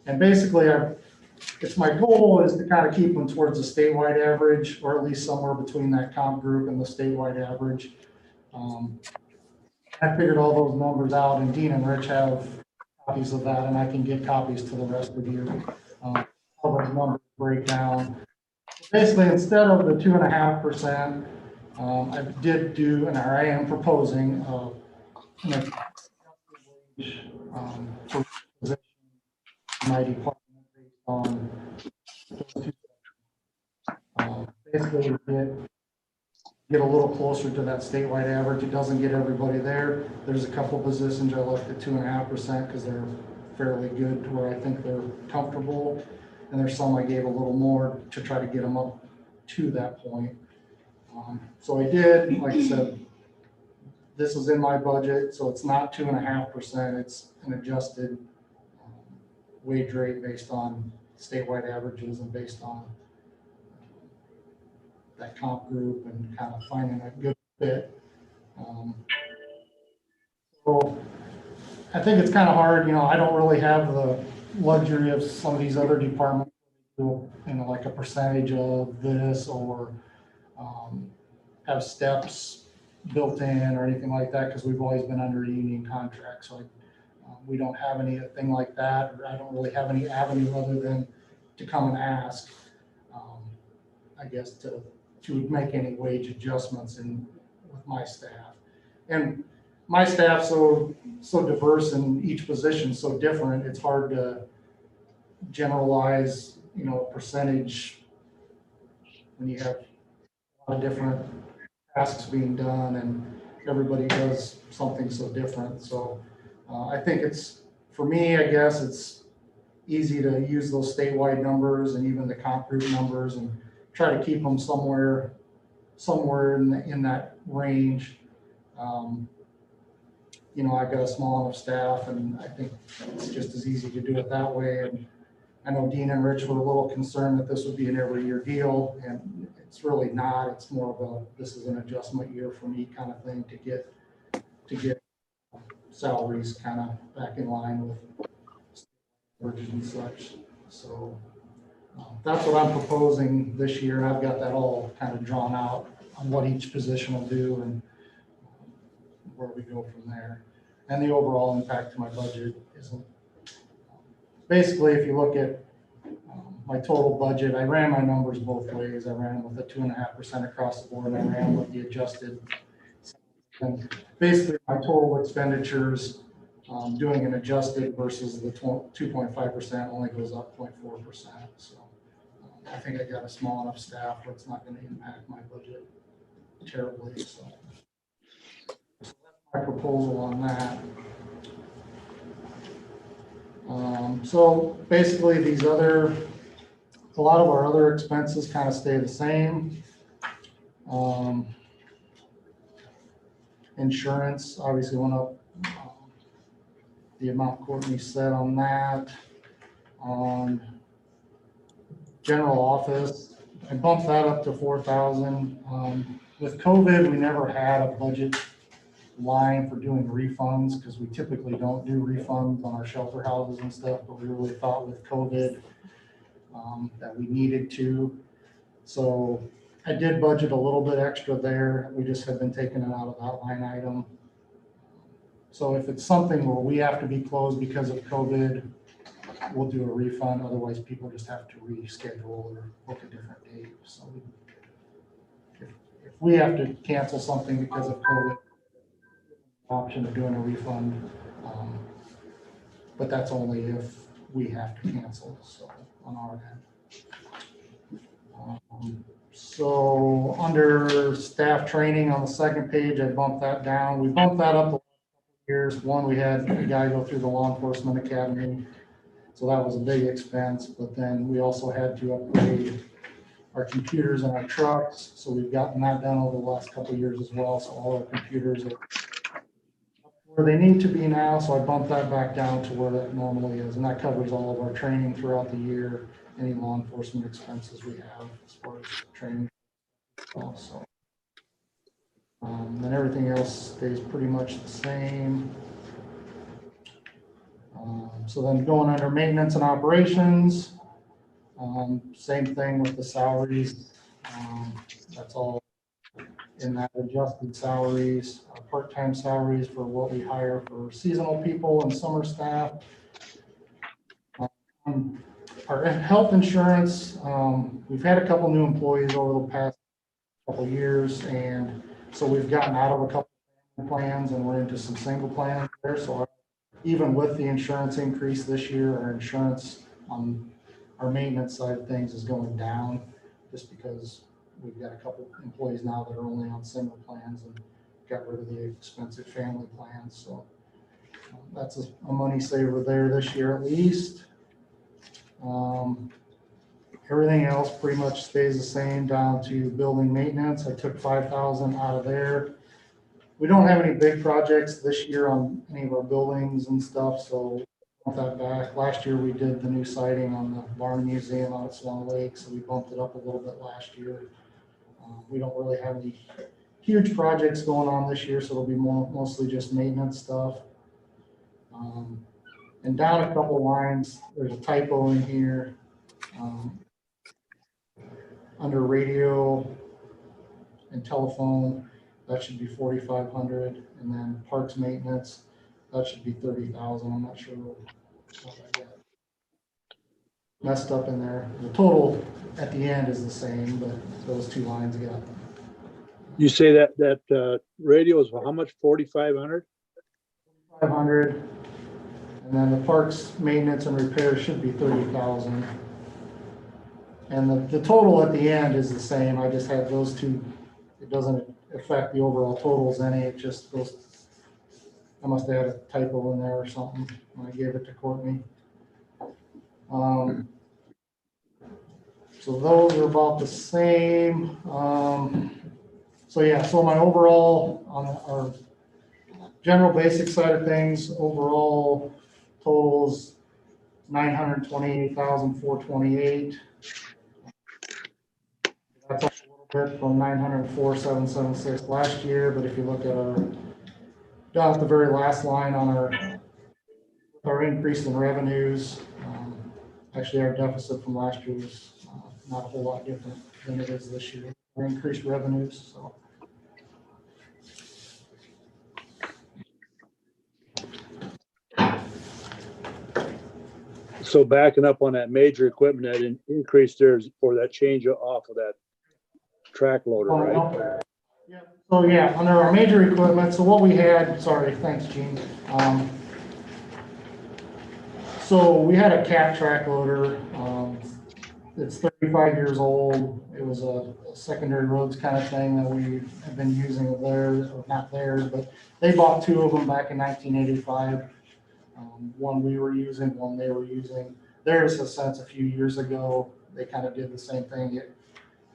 and basically it's my goal is to kind of keep them towards the statewide average, or at least somewhere between that comp group and the statewide average. I figured all those numbers out, and Dean and Rich have copies of that, and I can get copies to the rest of you. How those numbers break down. Basically, instead of the 2.5%, I did do, and I am proposing for position in my department based on those two. Basically, get a little closer closer to that statewide average. It doesn't get everybody there. There's a couple positions I left at 2.5% because they're fairly good to where I think they're comfortable. And there's some I gave a little more to try to get them up to that point. So I did, like I said, this is in my budget, so it's not 2.5%. It's an adjusted wage rate based on statewide averages and based on that comp group and kind of finding a good fit. So I think it's kind of hard, I don't really have the luxury of some of these other departments, like a percentage of this or have steps built in or anything like that, because we've always been under a union contract. So we don't have anything like that, or I don't really have any avenue other than to come and ask, I guess, to make any wage adjustments with my staff. And my staff's so diverse and each position so different, it's hard to generalize, a percentage when you have a lot of different tasks being done and everybody does something so different. So I think for me, I guess it's easy to use those statewide numbers and even the comp group numbers and try to keep them somewhere in that range. I've got a small enough staff, and I think it's just as easy to do it that way. And I know Dean and Rich were a little concerned that this would be an every year deal, and it's really not. It's more of this is an adjustment year for me kind of thing to get salaries kind of back in line with averages and such. So that's what I'm proposing this year, and I've got that all kind of drawn out on what each position will do and where we go from there. And the overall impact to my budget isn't. Basically, if you look at my total budget, I ran my numbers both ways. I ran with the 2.5% across the board, and I ran with the adjusted. And basically, my total expenditures, doing an adjusted versus the 2.5% only goes up 0.4%. So I think I got a small enough staff where it's not going to impact my budget terribly. So that's my proposal on that. So basically a lot of our other expenses kind of stay the same. Insurance obviously went up, the amount Courtney said on that. On general office, I bumped that up to 4,000. With COVID, we never had a budget line for doing refunds because we typically don't do refunds on our shelter houses and stuff, but we really thought with COVID that we needed to. So I did budget a little bit extra there. We just have been taking it out of that line item. So if it's something where we have to be closed because of COVID, we'll do a refund. Otherwise, people just have to reschedule or book a different date. So if we have to cancel something because of COVID, option of doing a refund, but that's only if we have to cancel, so on our end. So under staff training on the second page, I bumped that down. We bumped that up the last couple of years. One, we had a guy go through the law enforcement academy, so that was a big expense, but then we also had to upgrade our computers in our trucks, so we've gotten that done over the last couple of years as well. So all our computers are where they need to be now, so I bumped that back down to where that normally is, and that covers all of our training throughout the year, any law enforcement expenses we have as far as training. Also, then everything else stays pretty much the same. So then going under maintenance and operations, same thing with the salaries. That's all in that adjusted salaries, part-time salaries for what we hire for seasonal people and summer staff. Our health insurance, we've had a couple new employees over the past couple of years, and so we've gotten out of a couple of plans and we're into some single plans there. So even with the insurance increase this year, our insurance on our maintenance side of things is going down just because we've got a couple employees now that are only on single plans and got rid of the expensive family plans, so that's a money saver there this year at least. Everything else pretty much stays the same down to building maintenance. I took 5,000 out of there. We don't have any big projects this year on any of our buildings and stuff, so bump that back. Last year we did the new siding on the Barn Museum out at Swan Lake, so we bumped it up a little bit last year. We don't really have any huge projects going on this year, so it'll be mostly just maintenance stuff. And down a couple lines, there's a typo in here. Under radio and telephone, that should be 4,500, and then parks maintenance, that should be 30,000. I'm not sure what I got messed up in there. The total at the end is the same, but those two lines got. You say that radio is how much? 4,500? 500, and then the parks maintenance and repairs should be 30,000. And the total at the end is the same. I just had those two. It doesn't affect the overall totals any. It just goes. I must have had a typo in there or something when I gave it to Courtney. So those are about the same. So yeah, so my overall on our general basic side of things, overall totals 928,428. That's up a little bit from 904,776 last year, but if you look at our down at the very last line on our increase in revenues, actually our deficit from last year was not a whole lot different than it is this year. Our increased revenues, so. So backing up on that major equipment, that increase there is for that change off of that track loader, right? Yeah. So yeah, under our major equipment, so what we had, sorry, thanks, Gene. So we had a cat track loader. It's 35 years old. It was a secondary roads kind of thing that we have been using of theirs, or not theirs, but they bought two of them back in 1985. One we were using, one they were using. Theirs has since a few years ago, they kind of did the same thing. It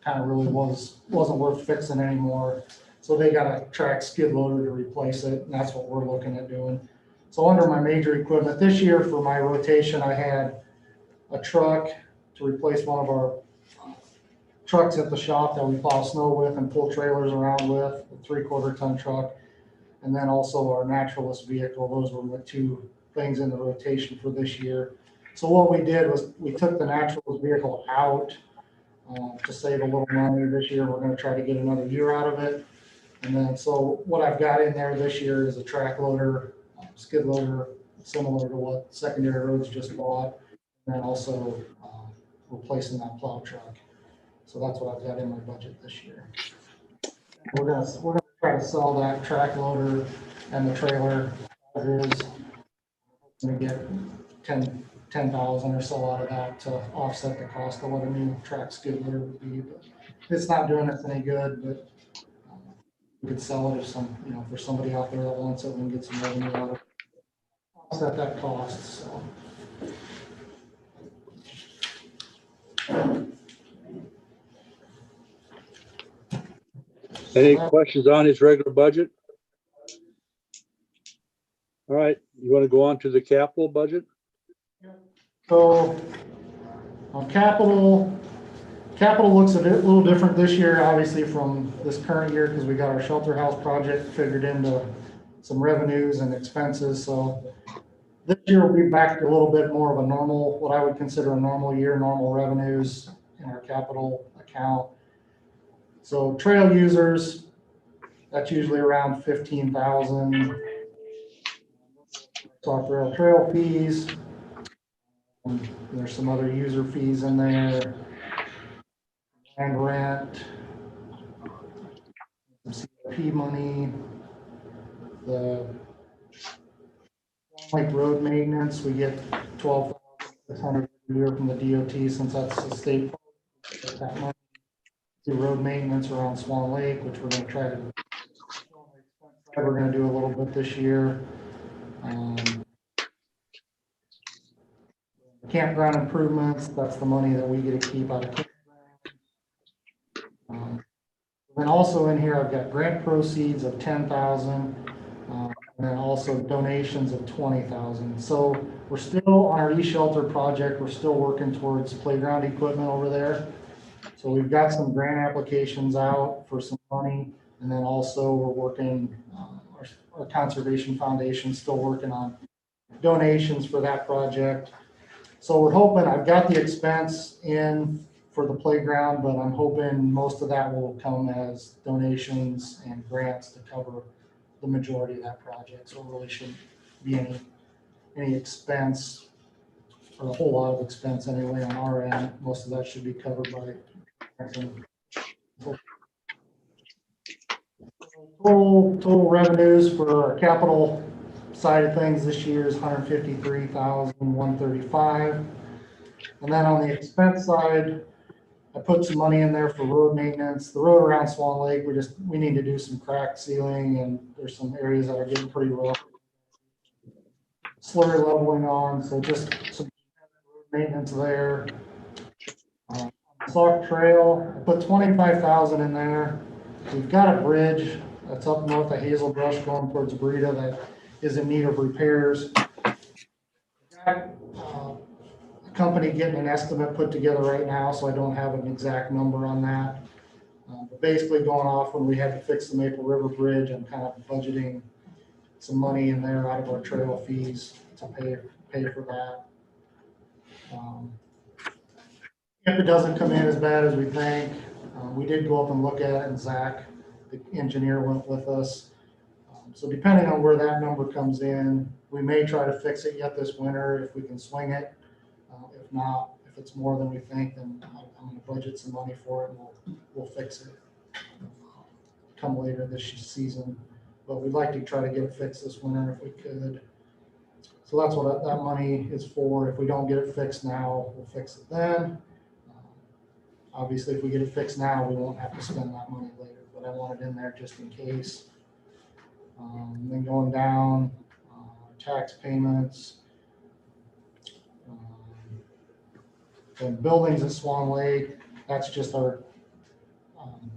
kind of really wasn't worth fixing anymore. So they got a track skid loader to replace it, and that's what we're looking at doing. So under my major equipment this year for my rotation, I had a truck to replace one of our trucks at the shop that we plow snow with and pull trailers around with, a 3/4 ton truck. And then also our naturalist vehicle. Those were the two things in the rotation for this year. So what we did was we took the naturalist vehicle out to save a little money this year. We're going to try to get another year out of it. And then, so what I've got in there this year is a track loader, skid loader, similar to what Secondary Roads just bought. And then also replacing that plow truck. So that's what I've got in my budget this year. We're gonna try to sell that track loader and the trailer as is. Gonna get 10,000 or so out of that to offset the cost of what a new track skid loader would be. But it's not doing us any good, but we could sell it if if there's somebody out there that wants it and get some revenue out of it. Offset that cost, so. Any questions on his regular budget? All right, you want to go on to the capital budget? So on capital looks a little different this year, obviously from this current year, because we got our shelter house project figured into some revenues and expenses. So this year will be back to a little bit more of a normal, what I would consider a normal year, normal revenues in our capital account. So trail users, that's usually around 15,000. Soft trail fees. There's some other user fees in there. Land rent. Some CIP money. The Lake Road maintenance, we get 12,600 a year from the DOT since that's the state. That money. do road maintenance around Swan Lake, which we're gonna try to, we're gonna do a little bit this year. Campground improvements, that's the money that we get to keep out of campground. Then also in here, I've got grant proceeds of 10,000, and then also donations of 20,000. So we're still on our e-shelter project, we're still working towards playground equipment over there. So we've got some grant applications out for some money, and then also we're working, our conservation foundation still working on donations for that project. So we're hoping, I've got the expense in for the playground, but I'm hoping most of that will come as donations and grants to cover the majority of that project. So it really shouldn't be any expense, or a whole lot of expense anyway on our end. Most of that should be covered by. Total revenues for our capital side of things this year is 153,135. And then on the expense side, I put some money in there for road maintenance. The road around Swan Lake, we need to do some crack sealing, and there's some areas that are getting pretty rough. Slurry leveling on, so just some road maintenance there. Sauk Trail, I put 25,000 in there. We've got a bridge that's up north of Hazelbrush going towards Breda that is in need of repairs. Got a company getting an estimate put together right now, so I don't have an exact number on that. But basically going off when we had to fix the Maple River Bridge, I'm kind of budgeting some money in there out of our trail fees to pay for that. If it doesn't come in as bad as we think, we did go up and look at it, and Zach, the engineer, went with us. So depending on where that number comes in, we may try to fix it yet this winter if we can swing it. If not, if it's more than we think, then I'm going to budget some money for it, and we'll fix it come later this season. But we'd like to try to get it fixed this winter if we could. So that's what that money is for. If we don't get it fixed now, we'll fix it then. Obviously, if we get it fixed now, we won't have to spend that money later, but I want it in there just in case. Then going down, tax payments. Then buildings at Swan Lake, that's just our,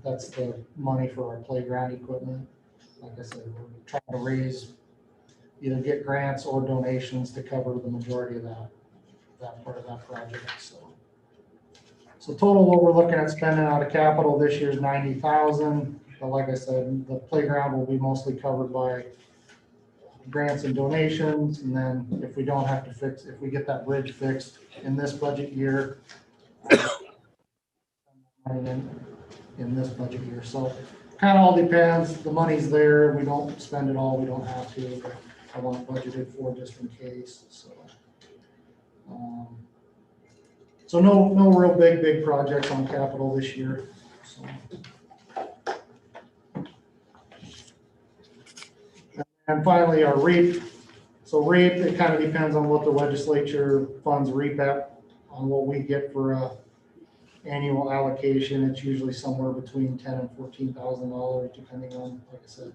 that's the money for our playground equipment. Like I said, we're trying to either get grants or donations to cover the majority of that part of that project, So total, what we're looking at spending out of capital this year is 90,000. But like I said, the playground will be mostly covered by grants and donations. And then if we don't have to if we get that bridge fixed in this budget year, in this budget year. So kind of all depends. The money's there. We don't spend it all. We don't have to. But I want it budgeted for just in case. So no real big projects on capital this year. So. And finally, our REAP. So REAP, it kind of depends on what the legislature funds REAP at, on what we get for a annual allocation. It's usually somewhere between $10,000 and $14,000, depending on, like I said,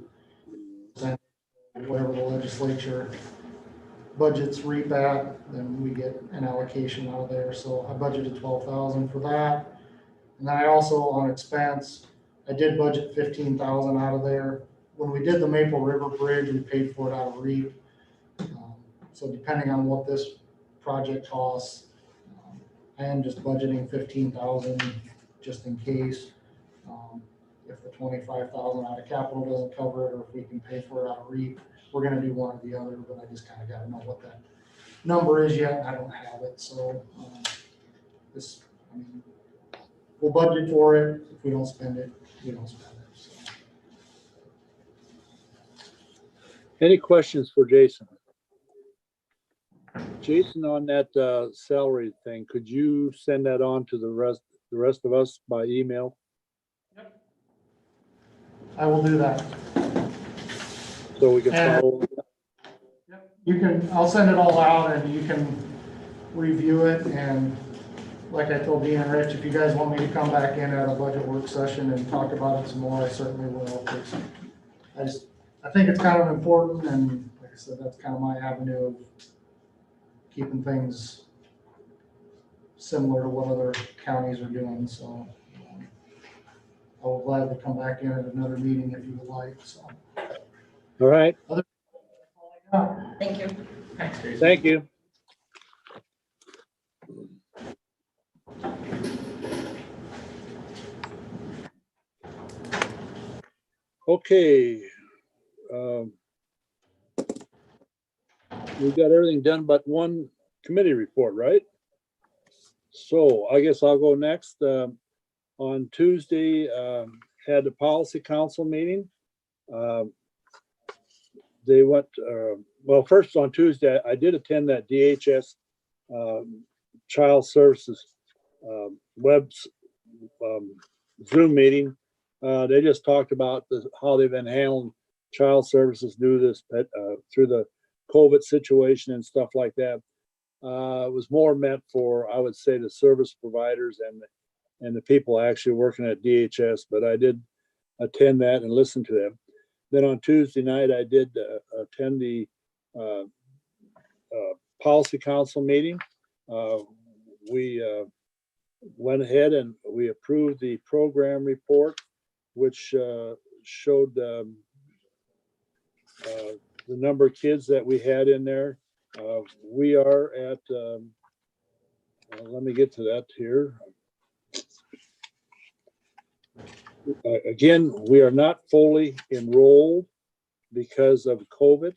whatever the legislature budgets REAP at, then we get an allocation out of there. So I budgeted 12,000 for that. And then I also, on expense, I did budget 15,000 out of there. When we did the Maple River Bridge, we paid for it out of REAP. So depending on what this project costs, I am just budgeting 15,000 just in case. If the 25,000 out of capital doesn't cover it, or if we can pay for it out of REAP, we're gonna do one or the other, but I just kind of got to know what that number is yet, and I don't have it. So we'll budget for it. If we don't spend it, we don't spend it. So. Any questions for Jason? Jason, on that salary thing, could you send that on to the rest of us by email? I will do that. So we can follow. I'll send it all out and you can review it, and like I told Dean and Rich, if you guys want me to come back in at a budget work session and talk about it some more, I certainly will. I think it's kind of important, and like I said, that's kind of my avenue of keeping things similar to what other counties are doing, so. I will gladly come back in at another meeting if you would like, so. All right, Thank you. Thanks, Jason. thank you. Okay. We've got everything done but one committee report, right? So I guess I'll go next. On Tuesday, had a policy council meeting. They went, well, first on Tuesday, I did attend that DHS Child Services web Zoom meeting. They just talked about how they've been handling child services through the COVID situation and stuff like that. It was more meant for, I would say, the service providers and the people actually working at DHS, but I did attend that and listen to them. Then on Tuesday night, I did attend the policy council meeting. We went ahead and we approved the program report, which showed the number of kids that we had in there. We are at, let me get to that here. Again, we are not fully enrolled because of COVID.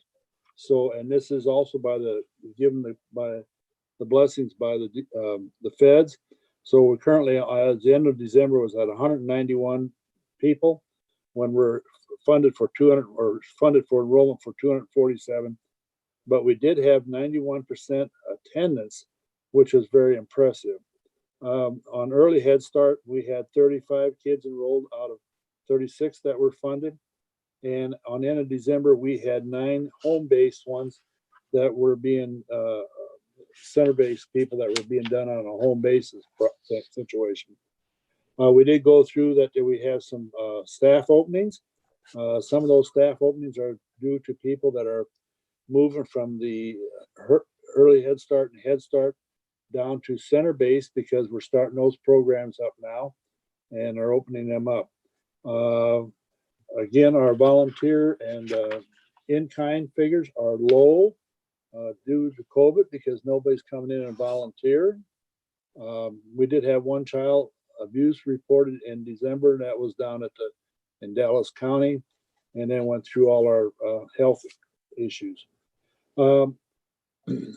So, and this is also by the blessings by the feds. So we're currently at the end of December was at 191 people when we're funded for enrollment for 247. But we did have 91% attendance, which was very impressive. On early Head Start, we had 35 kids enrolled out of 36 that were funded. And on the end of December, we had 9 home-based ones that were being center-based people that were being done on a home basis situation. We did go through that we have some staff openings. Some of those staff openings are due to people that are moving from the early Head Start and Head Start down to center-based because we're starting those programs up now and are opening them up. Again, our volunteer and in-kind figures are low due to COVID because nobody's coming in and volunteer. We did have one child abuse reported in December. That was down in Dallas County, and then went through all our health issues.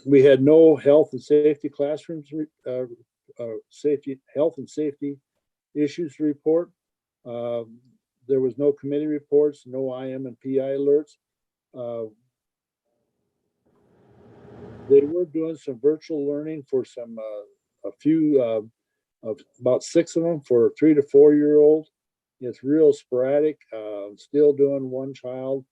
We had no health and safety classrooms, health and safety issues to report. There was no committee reports, no IM and PI alerts. They were doing some virtual learning for a few of about 6 of them for 3 to 4 year olds. It's real sporadic. Still doing one child.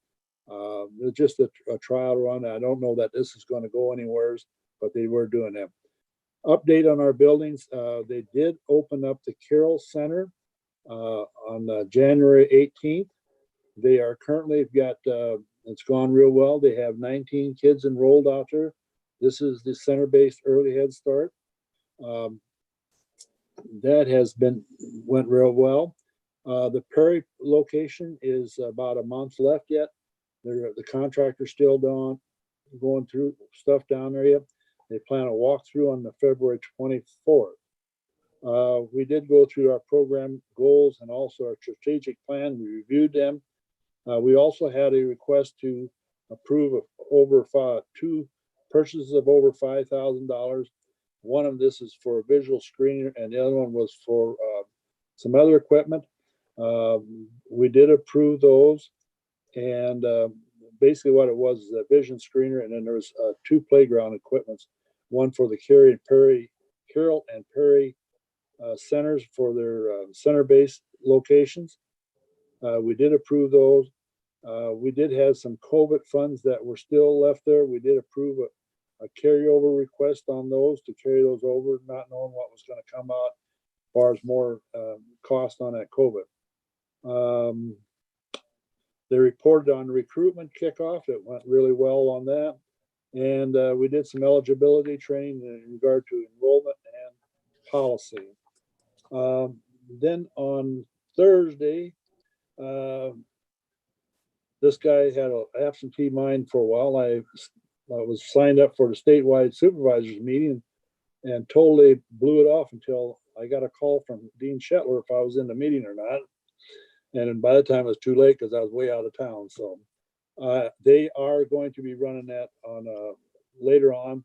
It's just a trial run. I don't know that this is going to go anywhere, but they were doing that. Update on our buildings. They did open up the Carroll Center on January 18th. They are currently got, it's gone real well. They have 19 kids enrolled out there. This is the center-based early Head Start. That went real well. The Prairie location is about a month left yet. The contractor's still going through stuff down there yet. They plan a walkthrough on the February 24th. We did go through our program goals and also our strategic plan. We reviewed them. We also had a request to approve over 2 purchases of over $5,000. One of this is for a visual screener, and the other one was for some other equipment. We did approve those, and basically what it was is a vision screener, and then there was 2 playground equipments, one for the Carroll and Perry centers for their center-based locations. We did approve those. We did have some COVID funds that were still left there. We did approve a carryover request on those to carry those over, not knowing what was gonna come out as far as more, cost on that COVID. They reported on recruitment kickoff. It went really well on that. And we did some eligibility training in regard to enrollment and policy. Then on Thursday, this guy had an absentee mind for a while. I was signed up for the statewide supervisors meeting and totally blew it off until I got a call from Dean Shetler if I was in the meeting or not. And by the time it was too late because I was way out of town. So they are going to be running that on later on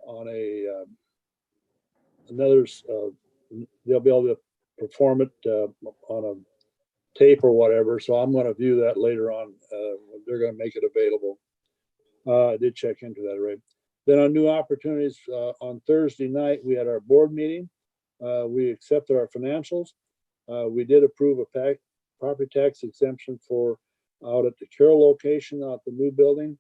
a another. They'll be able to perform it on a tape or whatever. So I'm going to view that later on. They're going to make it available. I did check into that already. Then on new opportunities on Thursday night, we had our board meeting. We accepted our financials. We did approve a property tax exemption for out at the Carroll location, out the new building,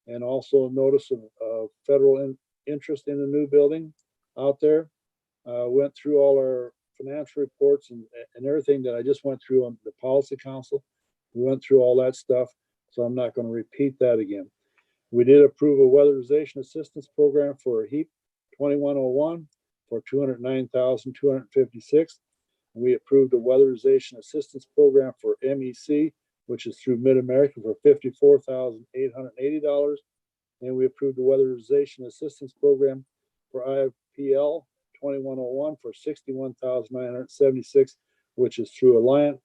and also a notice of federal interest in the new building out there. Went through all our financial reports and everything that I just went through on the policy council. We went through all that stuff, so I'm not going to repeat that again. We did approve a weatherization assistance program for a HEAP 2101 for $209,256. We approved a weatherization assistance program for MEC, which is through Mid-America, for $54,880. And we approved a weatherization assistance program for IFPL 2101 for $61,976, which is through Alliant.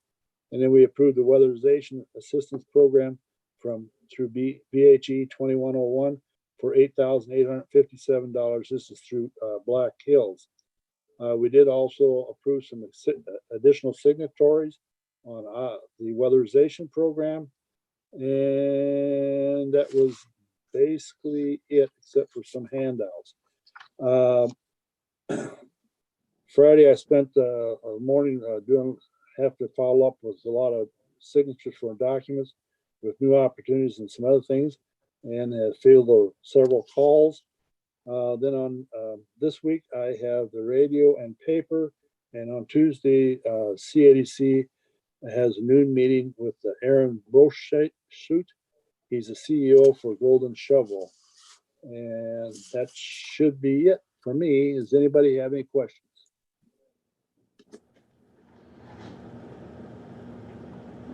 And then we approved the weatherization assistance program through BHE 2101 for $8,857. This is through Black Hills. We did also approve some additional signatories on the weatherization program. And that was basically it, except for some handouts. Friday, I spent a morning have to follow up with a lot of signatures for documents with new opportunities and some other things, and fielded several calls. Then on this week, I have the radio and paper, and on Tuesday, CADC has a noon meeting with Aaron Brochute. He's the CEO for Golden Shovel. And that should be it for me. Does anybody have any questions?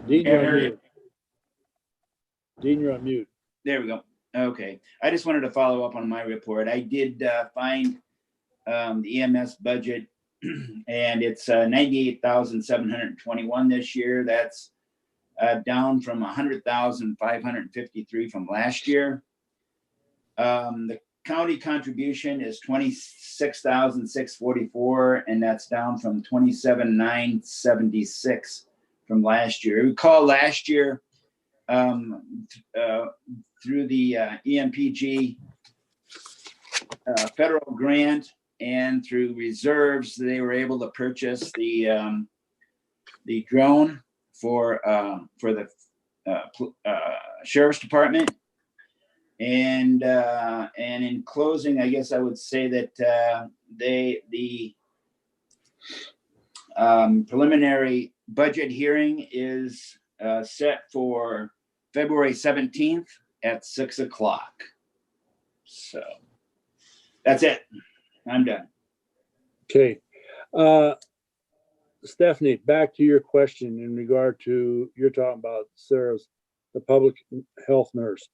Dean, you're on mute. Dean, you're on mute. There we go. Okay. I just wanted to follow up on my report. I did find the EMS budget, and it's 98,721 this year. That's down from 100,553 from last year. The county contribution is 26,644, and that's down from 27,976 from last year. Recall last year, through the EMPG federal grant and through reserves, they were able to purchase the drone for the sheriff's department. And in closing, I guess I would say that the preliminary budget hearing is set for February 17th at 6 o'clock. So that's it. I'm done. Okay. Stephanie, back to your question in regard to, you're talking about Sarah's, the public health nurse.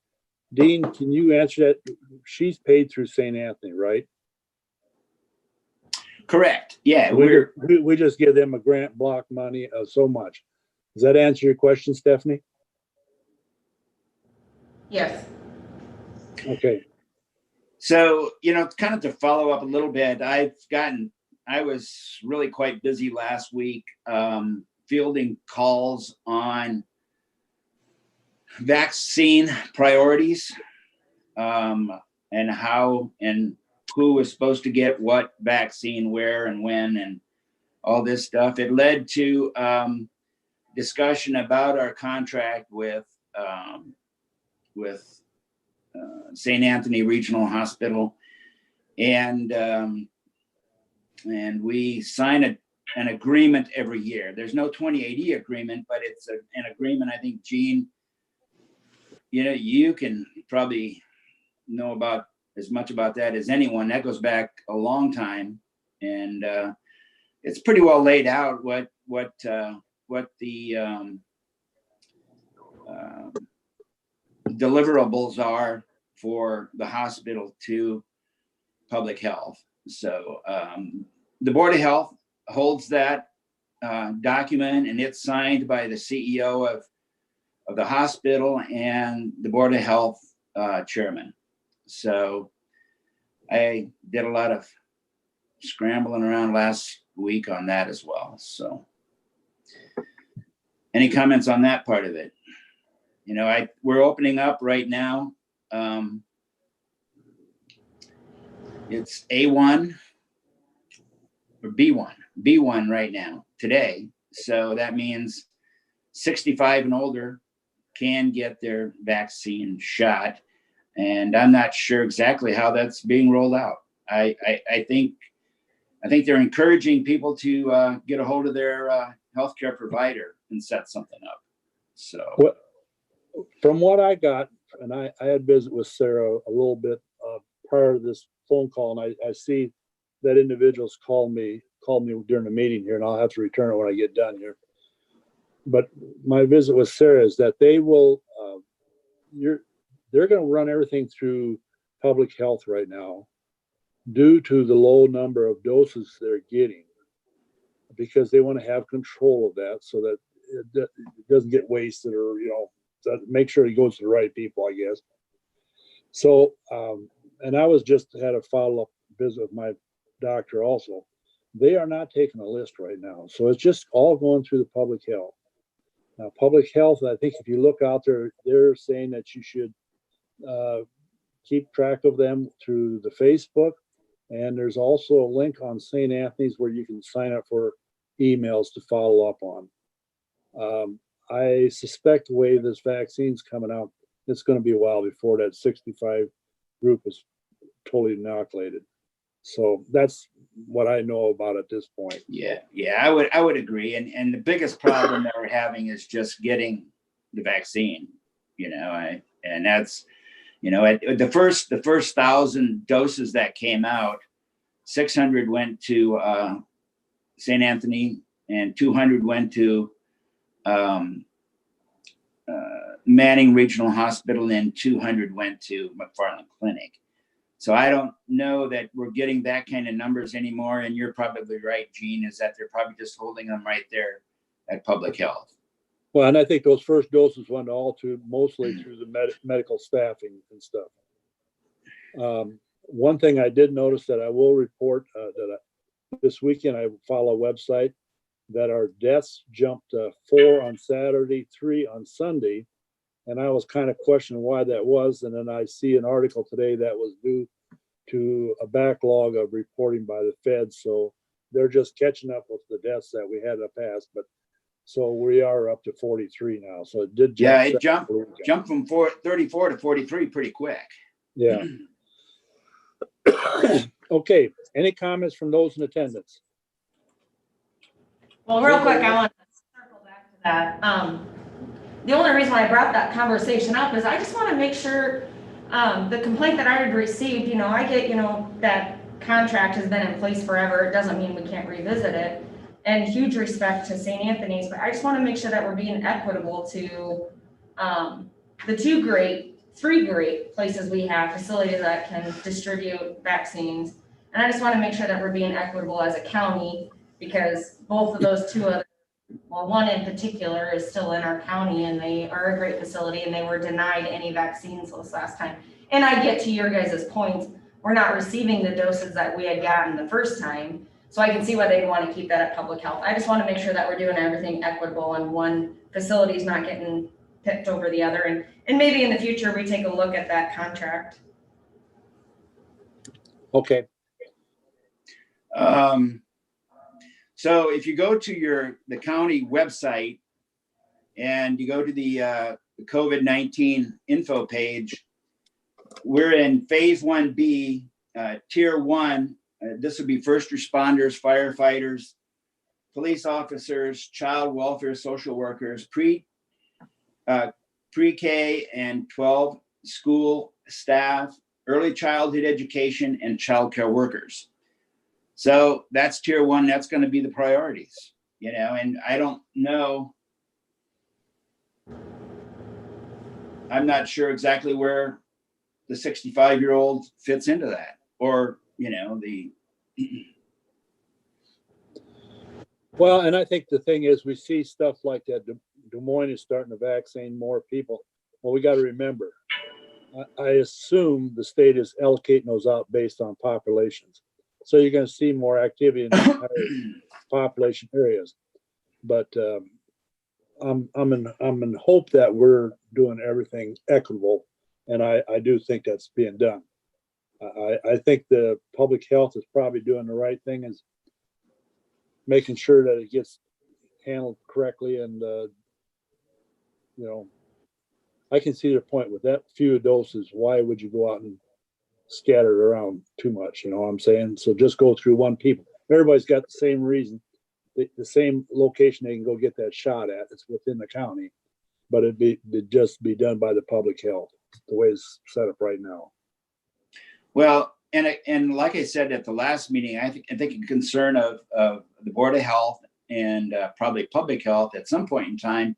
Dean, can you answer that? She's paid through St. Anthony, right? Correct. Yeah. We just give them a grant block money of so much. Does that answer your question, Stephanie? Yes. Okay. So, kind of to follow up a little bit, I was really quite busy last week fielding calls on vaccine priorities and how and who was supposed to get what vaccine, where and when, and all this stuff. It led to discussion about our contract with St. Anthony Regional Hospital. And we sign an agreement every year. There's no 2080 agreement, but it's an agreement. I think, Gene, you can probably know about as much about that as anyone. That goes back a long time, and it's pretty well laid out what the deliverables are for the hospital to public health. So the Board of Health holds that document, and it's signed by the CEO of the hospital and the Board of Health chairman. So I did a lot of scrambling around last week on that as well. So any comments on that part of it? We're opening up right now. It's A1 or B1 right now today. So that means 65 and older can get their vaccine shot. And I'm not sure exactly how that's being rolled out. I think they're encouraging people to get a hold of their healthcare provider and set something up. So from what I got, and I had visit with Sarah a little bit prior to this phone call, and I see that individuals called me during the meeting here, and I'll have to return it when I get done here. But my visit with Sarah is that they will, they're going to run everything through public health right now due to the low number of doses they're getting, because they want to have control of that so that it doesn't get wasted, or, make sure it goes to the right people, I guess. So, and I had a follow-up visit with my doctor also. They are not taking a list right now. So it's just all going through the public health. Now, public health, I think if you look out there, they're saying that you should keep track of them through the Facebook. And there's also a link on St. Anthony's where you can sign up for emails to follow up on. I suspect the way this vaccine's coming out, it's going to be a while before that 65 group is totally inoculated. So that's what I know about at this point. Yeah, I would agree. And the biggest problem that we're having is just getting the vaccine. And that's, at the first 1,000 doses that came out, 600 went to St. Anthony, and 200 went to Manning Regional Hospital, and 200 went to McFarland Clinic. So I don't know that we're getting that kind of numbers anymore. And you're probably right, Gene, is that they're probably just holding them right there at public health. Well, and I think those first doses went mostly through the medical staffing and stuff. One thing I did notice that I will report this weekend, I follow a website that our deaths jumped 4 on Saturday, 3 on Sunday. And I was kind of questioning why that was. And then I see an article today that was due to a backlog of reporting by the feds. So they're just catching up with the deaths that we had in the past. But so we are up to 43 now. So it did jump. Yeah, it jumped from 34 to 43 pretty quick. Yeah. Okay. Any comments from those in attendance? Well, real quick, I want to circle back to that. The only reason why I brought that conversation up is I just want to make sure the complaint that I had received, I get, that contract has been in place forever. It doesn't mean we can't revisit it. And huge respect to St. Anthony's, but I just want to make sure that we're being equitable to the 3 great places we have, facilities that can distribute vaccines. And I just want to make sure that we're being equitable as a county, because both of those two other, well, one in particular is still in our county, and they are a great facility, and they were denied any vaccines this last time. And I get to your guys' point, we're not receiving the doses that we had gotten the first time. So I can see why they'd want to keep that at public health. I just want to make sure that we're doing everything equitable, and one facility is not getting picked over the other. And maybe in the future, we take a look at that contract. Okay. So if you go to the county website and you go to the COVID-19 info page, we're in phase 1B, tier 1. This would be first responders, firefighters, police officers, child welfare social workers, pre-K and 12 school staff, early childhood education, and childcare workers. So that's tier 1. That's going to be the priorities, and I don't know. I'm not sure exactly where the 65-year-old fits into that, or, the. Well, and I think the thing is, we see stuff like that. Des Moines is starting to vaccinate more people. Well, we got to remember, I assume the state is allocating those out based on populations. So you're going to see more activity in higher population areas. But I'm in hope that we're doing everything equitable, and I do think that's being done. I think the public health is probably doing the right thing, is making sure that it gets handled correctly. And I can see the point with that few doses. Why would you go out and scatter it around too much? You know what I'm saying? So just go through one people. Everybody's got the same reason, the same location they can go get that shot at. It's within the county, but it'd just be done by the public health, the way it's set up right now. Well, and like I said at the last meeting, I think a concern of the Board of Health and probably public health at some point in time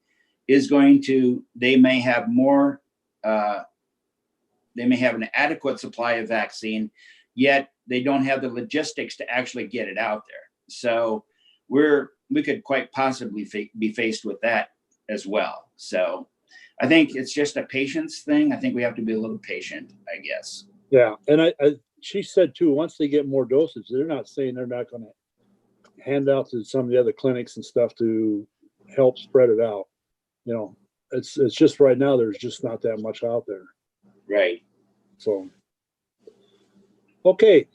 is they may have more, they may have an adequate supply of vaccine, yet they don't have the logistics to actually get it out there. So we could quite possibly be faced with that as well. So I think it's just a patience thing. I think we have to be a little patient, I guess. Yeah, and she said too, once they get more dosage, they're not saying they're not going to hand out to some of the other clinics and stuff to help spread it out. It's just right now there's just not that much out there. Right. So, okay.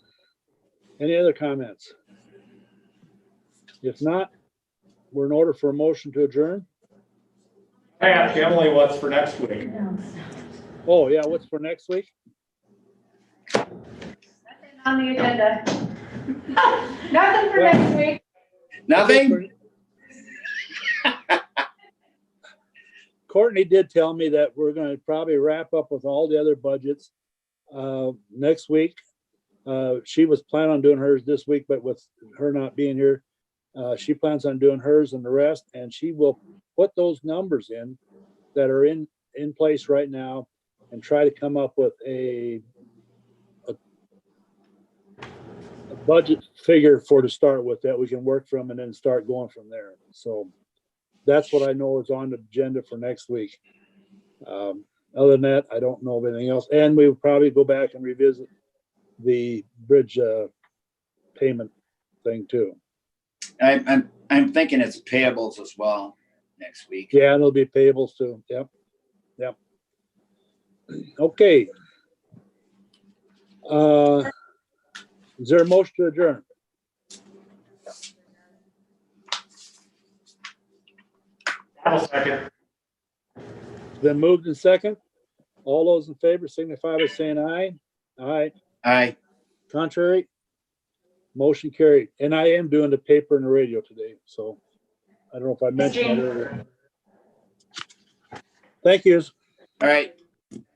Any other comments? If not, we're in order for a motion to adjourn. I asked Emily what's for next week. Oh yeah, what's for next week? On the agenda. Nothing for next week. Nothing? Courtney did tell me that we're going to probably wrap up with all the other budgets next week. She was planning on doing hers this week, but with her not being here, she plans on doing hers and the rest, and she will put those numbers in that are in place right now and try to come up with a budget figure to start with that we can work from and then start going from there. So that's what I know is on the agenda for next week. Other than that, I don't know of anything else. And we will probably go back and revisit the bridge payment thing too. I'm thinking it's payables as well next week. Yeah, and it'll be payables too. Yep. Okay. Is there a motion to adjourn? I'll second. Then moved in second. All those in favor signify by saying aye. Aye. Aye. Contrary? Motion carried. And I am doing the paper and the radio today, so I don't know if I mentioned that earlier. Thank you. All right.